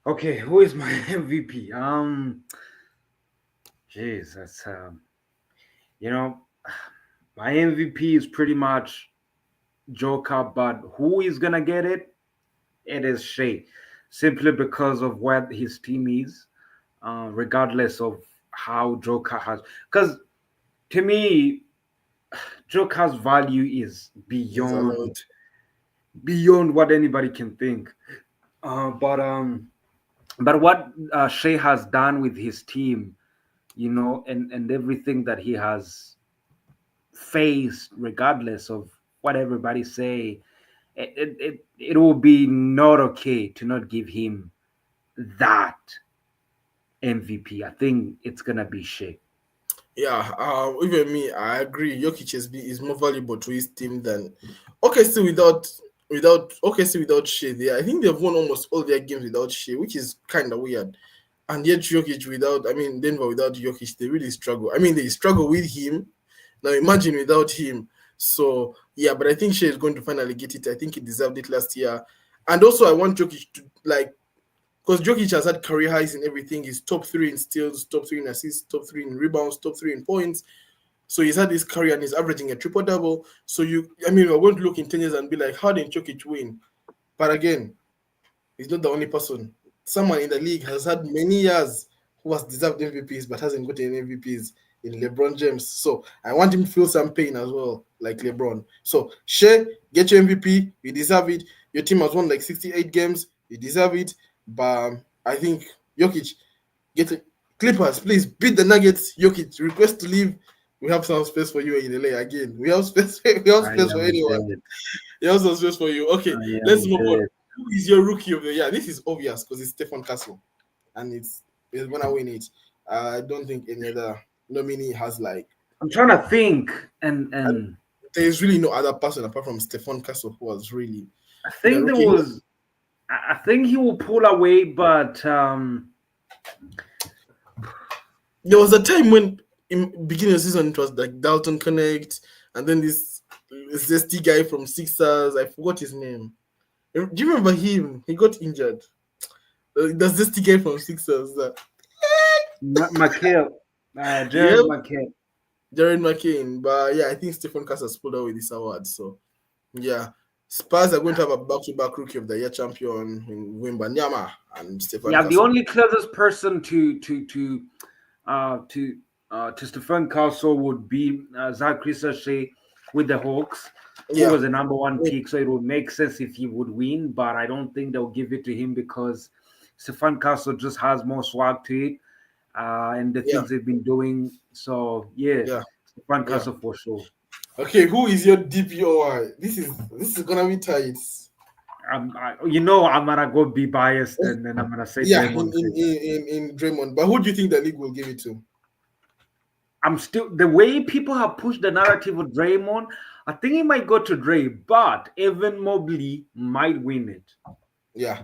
Okay, who is my MVP? Jeez, that's my MVP is pretty much Joker, but who is gonna get it? It is Shea, simply because of where his team is, regardless of how Joker has. Because to me, Joker's value is beyond what anybody can think. But what Shea has done with his team, and everything that he has faced, regardless of what everybody say, it will be not okay to not give him that MVP. I think it's gonna be Shea. Yeah, even me, I agree. Jokic is more valuable to his team than OKC without Shea. I think they've won almost all their games without Shea, which is kind of weird. And yet Jokic Denver without Jokic, they really struggle. I mean, they struggle with him. Now imagine without him. So yeah, but I think Shea is going to finally get it. I think he deserved it last year. And also I want Jokic to because Jokic has had career highs in everything. He's top 3 in steals, top 3 in assists, top 3 in rebounds, top 3 in points. So he's had this career and he's averaging a triple-double. So we're going to look in 10 years and be like, how did Jokic win? But again, he's not the only person. Someone in the league has had many years who has deserved MVPs but hasn't gotten MVPs in LeBron James. So I want him to feel some pain as well, like LeBron. So Shea, get your MVP. You deserve it. Your team has won like 68 games. You deserve it. But I think Jokic, get it. Clippers, please beat the Nuggets. Jokic, request to leave. We have some space for you in LA again. We have space. We have space for anyone. We have some space for you. Okay, let's move on. Who is your rookie of the year? This is obvious because it's Stephen Castle, and it's gonna win it. I don't think any other nominee has like. I'm trying to think, and there's really no other person apart from Stephen Castle who was really. I think there was. I think he will pull away, but there was a time when in beginning of the season it was like Dalton Connect, and then this zesty guy from Sixers. I forgot his name. Do you remember him? He got injured. The zesty guy from Sixers. Jared McHale. Jared McCain. But yeah, I think Stephen Castle pulled out with this award. So yeah. Spurs are going to have a back-to-back Rookie of the Year champion in Wembanyama and Stephen. Yeah, Castle. the only closest person to Stephen Castle would be Zach Shea with the Hawks, who was the number one pick. So it would make sense if he would win, but I don't think they'll give it to him because Stephen Castle just has more swag to it and the things they've been doing. So Stephen Castle for sure. Okay, who is your DPOI? This is gonna be tight. I'm gonna go be biased and then I'm gonna say Draymond. In Draymond. But who do you think the league will give it to? I'm still the way people have pushed the narrative of Draymond. I think it might go to Dre, but Evan Mobley might win it. Yeah.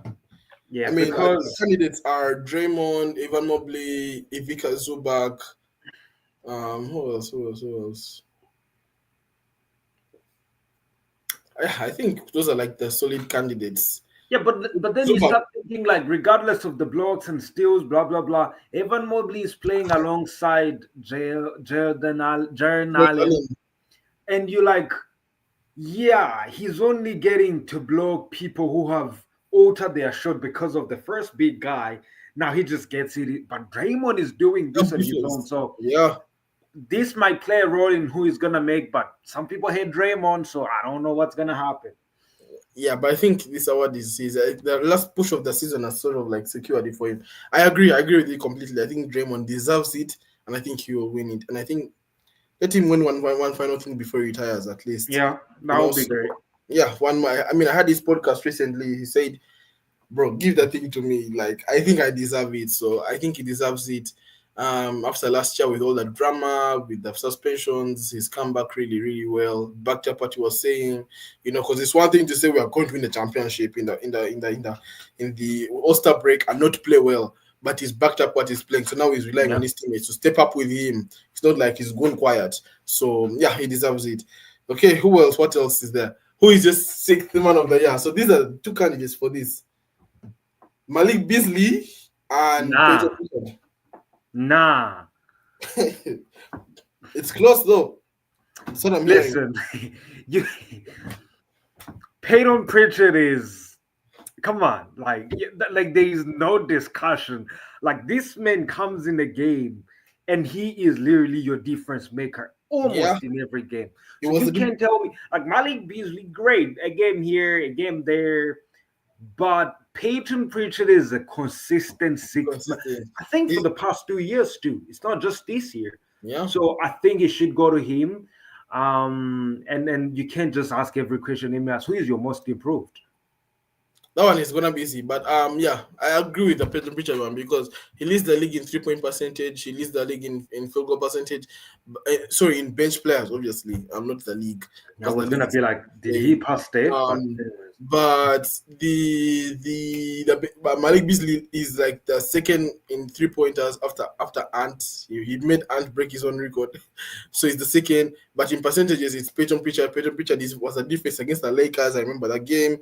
I mean, because candidates are Draymond, Evan Mobley, Ivica Zubac. Who else? I think those are like the solid candidates. Yeah, but then you start thinking like, regardless of the blocks and steals, blah blah blah, Evan Mobley is playing alongside Jaren Allen, and you're like, yeah, he's only getting to block people who have altered their shot because of the first big guy. Now he just gets it, but Draymond is doing this on his own. So this might play a role in who he's gonna make, but some people hate Draymond, so I don't know what's gonna happen. Yeah, but I think this award is the last push of the season has sort of like secured it for him. I agree with you completely. I think Draymond deserves it, and I think he will win it. And I think let him win one final thing before he retires, at least. Yeah, that would be great. Yeah, one more. I mean, I had this podcast recently. He said, "Bro, give that thing to me. Like, I think I deserve it. So I think he deserves it." After last year with all the drama, with the suspensions, he's come back really, really well. Backed up what he was saying, because it's one thing to say we are going to win the championship in the All-Star break and not play well, but he's backed up what he's playing. So now he's relying on his teammates to step up with him. It's not like he's going quiet. So yeah, he deserves it. Okay, who else? What else is there? Who is the sixth man of the year? So these are two candidates for this: Malik Beasley and Pedro Pritchard. Nah. It's close though. That's what I'm Listen, Peyton Pritchard is, come on, like there is no discussion. Like, this man comes in the game and he is literally your difference maker almost in every game. So you can't tell me, like, Malik Beasley, great, a game here, a game there, but Peyton Pritchard is a consistent six. I think for the past 2 years too. It's not just this year. Yeah. So I think it should go to him. And then you can't just ask every question in mass. Who is your most improved? That one is gonna be easy, but I agree with the Peyton Pritchard one because he leads the league in 3-point percentage. He leads the league in field goal percentage. Sorry, in bench players, obviously. I'm not the league. I was gonna be like, did he pass Steph? But but Malik Beasley is like the second in 3-pointers after Ant. He made Ant break his own record, so he's the second. But in percentages, it's Peyton Pritchard. Peyton Pritchard was a defense against the Lakers. I remember that game.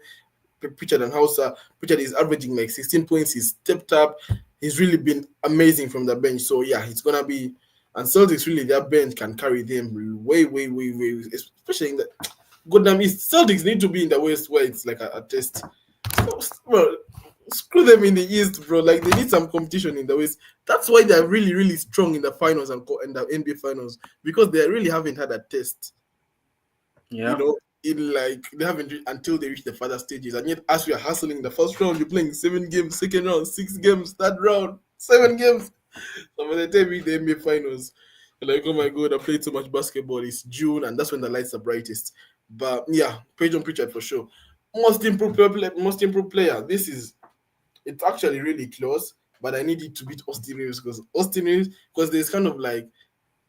Pritchard and Hauser. Pritchard is averaging like 16 points. He's stepped up. He's really been amazing from the bench. So yeah, it's gonna be. And Celtics really, their bench can carry them way, especially in the. Goddamn, Celtics need to be in the West where it's like a test. Well, Screw them in the East, bro. Like they need some competition in the West. That's why they're really, really strong in the finals and the NBA finals because they really haven't had a test. Yeah. In like they haven't until they reach the further stages. And yet, as we are hustling the first round, you're playing 7 games, second round, 6 games, third round, 7 games. So by the time we reach the NBA finals, you're like, oh my god, I played so much basketball. It's June, and that's when the lights are brightest. But yeah, Page on Pritchard for sure. Most improved player. It's actually really close, but I need it to beat Austin Reeves because there's kind of like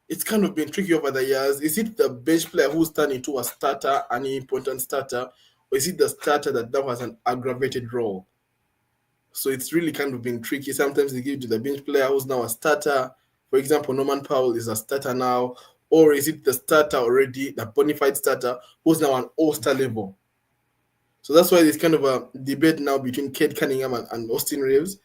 it's kind of been tricky over the years. Is it the bench player who's turned into a starter, an important starter, or is it the starter that now has an aggravated role? So it's really kind of been tricky. Sometimes they give it to the bench player who's now a starter. For example, Norman Powell is a starter now, or is it the starter already, the bona fide starter, who's now an all-star level? So that's why there's kind of a debate now between Cade Cunningham and Austin Reeves,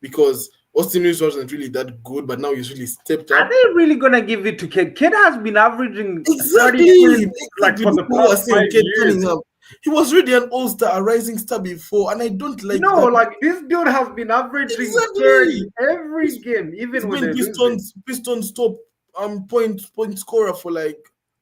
because Austin Reeves wasn't really that good, but now he's really stepped Are up. they really gonna give it to Cade? Cade has been averaging 30 Exactly. points like for the People were past saying 5 Cade years. Cunningham. He was really an all-star, a rising star before, and I don't like No, that. like this dude has been averaging Exactly. 30 every He's- game, He's even when been they're losing. Pistons top point scorer for like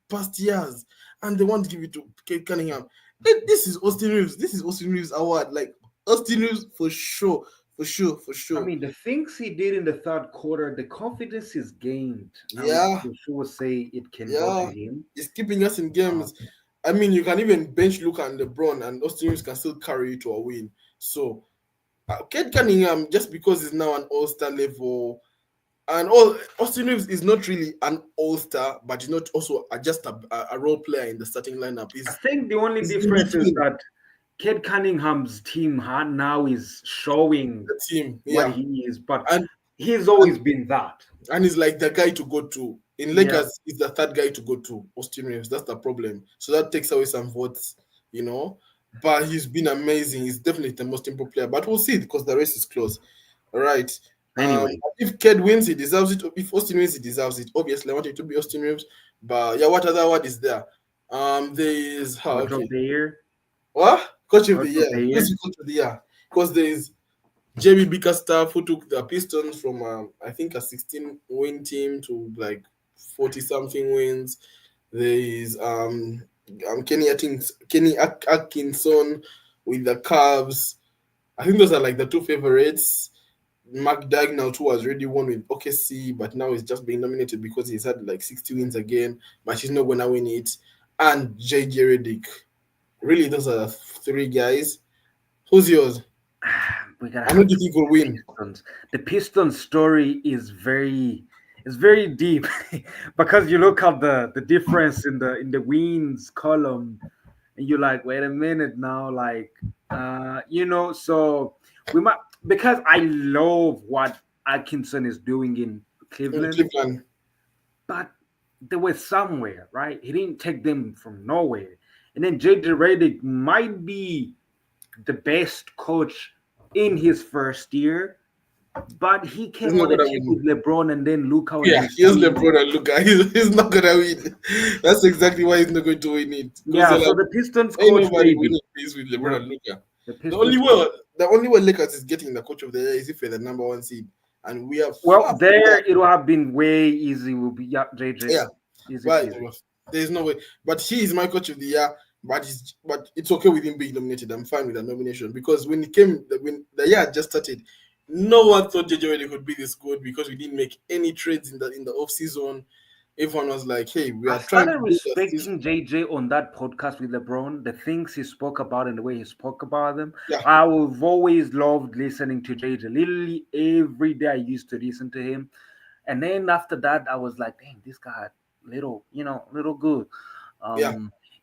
past years, and they want to give it to Cade Cunningham. This is Austin Reeves. This is Austin Reeves award. Like Austin Reeves for sure. I mean, the things he did in the third quarter, the confidence he's gained, I would Yeah, for sure say it can go yeah. to him. He's keeping us in games. I mean, you can even bench Luka and LeBron, and Austin Reeves can still carry you to a win. So, Cade Cunningham, just because he's now an all-star level, and Austin Reeves is not really an all-star, but he's not also just a role player in the starting lineup. I think the only He's in difference is between that Cade Cunningham's team now is showing the team. what Yeah, he is, but and he's always been that. and he's like the guy to go to. In Yeah. Lakers, he's the third guy to go to, Austin Reeves. That's the problem. So that takes away some votes, you know. But he's been amazing. He's definitely the most important player. But we'll see because the race is close. All right. Anyway, If Cade wins, he deserves it. If Austin wins, he deserves it. Obviously, I want it to be Austin Reeves. But yeah, what other award is there? There is Coach okay. of the year. What? Coach of Coach the of year. the year. This is Coach of the year. Because there is JB Bickerstaff, who took the Pistons from I think a 16-win team to like 40-something wins. There is Kenny Atkinson with the Cavs. I think those are like the two favorites. Mark Dagnall too has already won with OKC, but now he's just being nominated because he's had like 60 wins again, but he's not gonna win it. And JJ Redick. Really, those are the 3 guys. Who's yours? We gotta I have don't think he will win. Pistons. The Pistons story is very deep because you look at the difference in the wins column and you're like, wait a minute now, like so we might, because I love what Atkinson is doing in Cleveland, but they were somewhere, right? He didn't take them from nowhere. And then JJ Redick might be the best coach in his first year, but he came on a team with LeBron and then Luka. Yeah, here's LeBron and Luka. He's not gonna win. That's exactly why he's not going to win it. Yeah, so the Pistons ain't coach nobody maybe. winning this with LeBron and Luka. The only way Lakers is getting the coach of the year is if they're the number 1 seed, and we have it would have been way easy. Will be JJ. Yeah, easy but peasy. there's no way. But he is my coach of the year. But it's okay with him being nominated. I'm fine with the nomination because when the year just started, no one thought JJ Redick could be this good because we didn't make any trades in the off season. Everyone was like, "Hey, we are trying to respecting JJ on that podcast with LeBron. The things he spoke about and the way he spoke about them. Yeah. I've always loved listening to JJ. Literally every day I used to listen to him, and then after that I was like, "Dang, this guy, little good."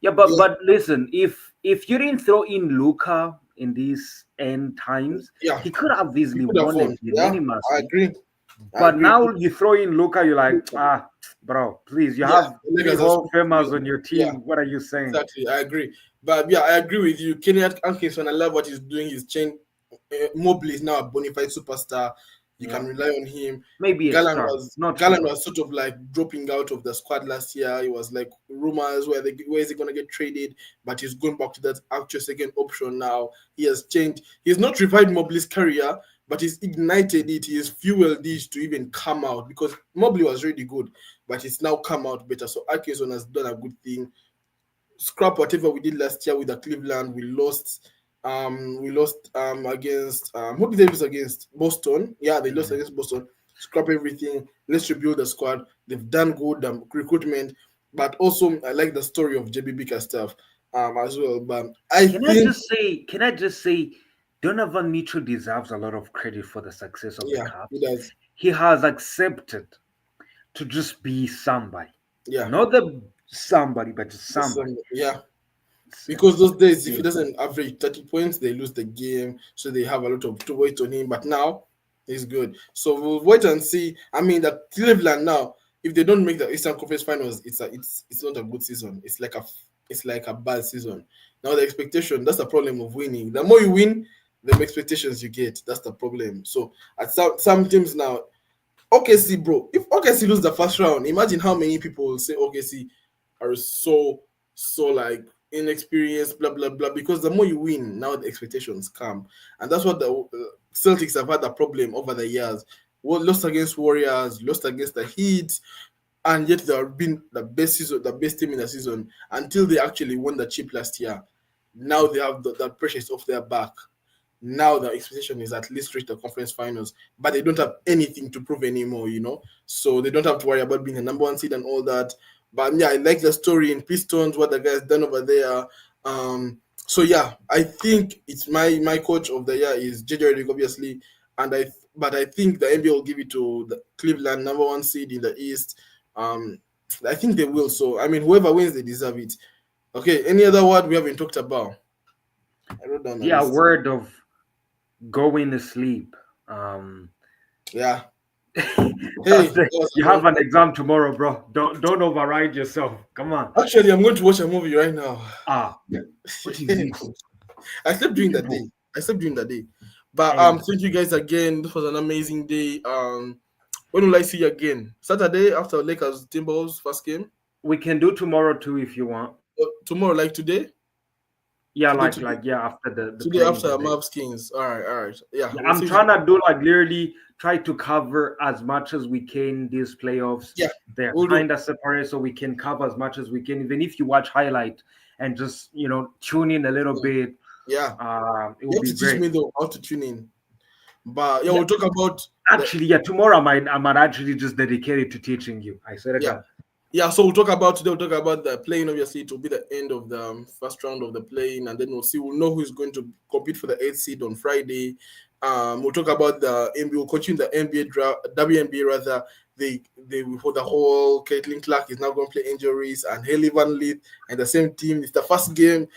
But listen, if you didn't throw in Luka in these end times, he could have easily won it unanimously. I agree. But now you throw in Luka, you're like, bro, please, you have 3 Hall of Famers on your team. Yeah. What are you saying? Exactly, I agree. But yeah, I agree with you. Kenny Atkinson, I love what he's doing. He's changed. Mobley is now a bona fide superstar. You can rely on him. Maybe a Garland star, was not Garland super. was sort of like dropping out of the squad last year. It was like rumors where is he gonna get traded, but he's going back to that actual second option now. He has changed. He's not revived Mobley's career, but he's ignited it. He has fueled this to even come out because Mobley was really good, but it's now come out better. So Atkinson has done a good thing. Scrap whatever we did last year with the Cleveland. We lost against who did they lose against? Boston. Yeah, they lost against Boston. Scrap everything. Let's rebuild the squad. They've done good recruitment, but also I like the story of JB Bickerstaff stuff as well. But I Can I think just say? Can I just say? Donovan Mitchell deserves a lot of credit for the success of the yeah, it Cavs. does. He has accepted to just be somebody, Yeah, not the somebody, but just somebody. yeah. It's, Because those days, if he it's doesn't average 30 points, they lose the game. So they have a lot of to wait on him. But now he's good. So we'll wait and see. I mean, that Cleveland now, if they don't make the Eastern Conference Finals, it's not a good season. It's like a bad season. Now the expectation, that's the problem of winning. The more you win, the more expectations you get. That's the problem. So at some teams now, OKC, bro, if OKC lose the first round, imagine how many people will say OKC are so like inexperienced, blah blah blah. Because the more you win, now the expectations come, and that's what the Celtics have had a problem over the years. Well, lost against Warriors, lost against the Heat, and yet they have been the best season, the best team in the season until they actually won the chip last year. Now they have the pressure is off their back. Now the expectation is at least reach the conference finals, but they don't have anything to prove anymore. So they don't have to worry about being a number one seed and all that. But yeah, I like the story in Pistons, what the guys done over there. So yeah, I think it's my coach of the year is JJ Redick, obviously, but I think the NBA will give it to the Cleveland, number one seed in the East. I think they will. So I mean, whoever wins, they deserve it. Okay, any other word we haven't talked about? I wrote down a yeah, list. word of going to sleep. Um, Yeah. Hey, Trust me, that was you a long have an time. exam tomorrow, bro. Don't override yourself. Come on. Actually, I'm going to watch a movie right now. Ah, what is this? I slept during the People. day. I slept during the day. But Hey, thank you guys again. This was an amazing day. When will I see you again? Saturday after Lakers Timberwolves first game. we can do tomorrow too if you want. Tomorrow, like today. Yeah, Today, like today, like yeah, after the today playing after today. Mavs Kings. All right, all right. Yeah, Yeah, we'll I'm see. trying to do like literally try to cover as much as we can these playoffs. Yeah, They're we'll do. kind of separate, so we can cover as much as we can. Even if you watch highlight and just tune in a little bit, Yeah, it you will have be to teach great. me though how to tune in. But yeah, Yeah, we'll talk about the actually, yeah. Tomorrow I might actually just dedicate it to teaching you. I swear to yeah. God. Yeah, so we'll talk about today. We'll talk about the playing. Obviously, it will be the end of the first round of the playing, and then we'll see. We'll know who's going to compete for the eighth seed on Friday. We'll talk about the NBA. We'll continue the NBA draft, WNBA rather. They for the whole Caitlin Clark is now going to play injuries, and Haley Van Lith and the same team. It's the first game.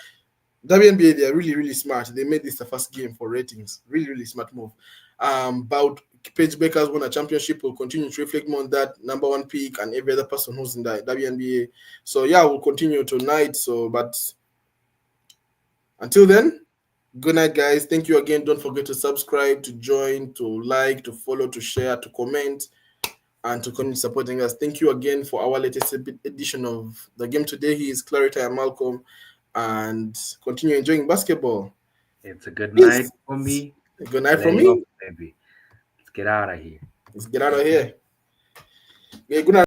WNBA, they are really, really smart. They made this the first game for ratings. Really, really smart move. About Paige Baker's won a championship. We'll continue to reflect more on that number one pick and every other person who's in the WNBA. So yeah, we'll continue tonight. So, but until then, good night, guys. Thank you again. Don't forget to subscribe, to join, to like, to follow, to share, to comment, and to continue supporting us. Thank you again for our latest edition of the game today. He is Clarita and Malcolm, and continue enjoying basketball. It's a good night Peace. for me. Good night from Lay off, me. baby. Let's get out of here. Let's get out of here. Yeah, good night.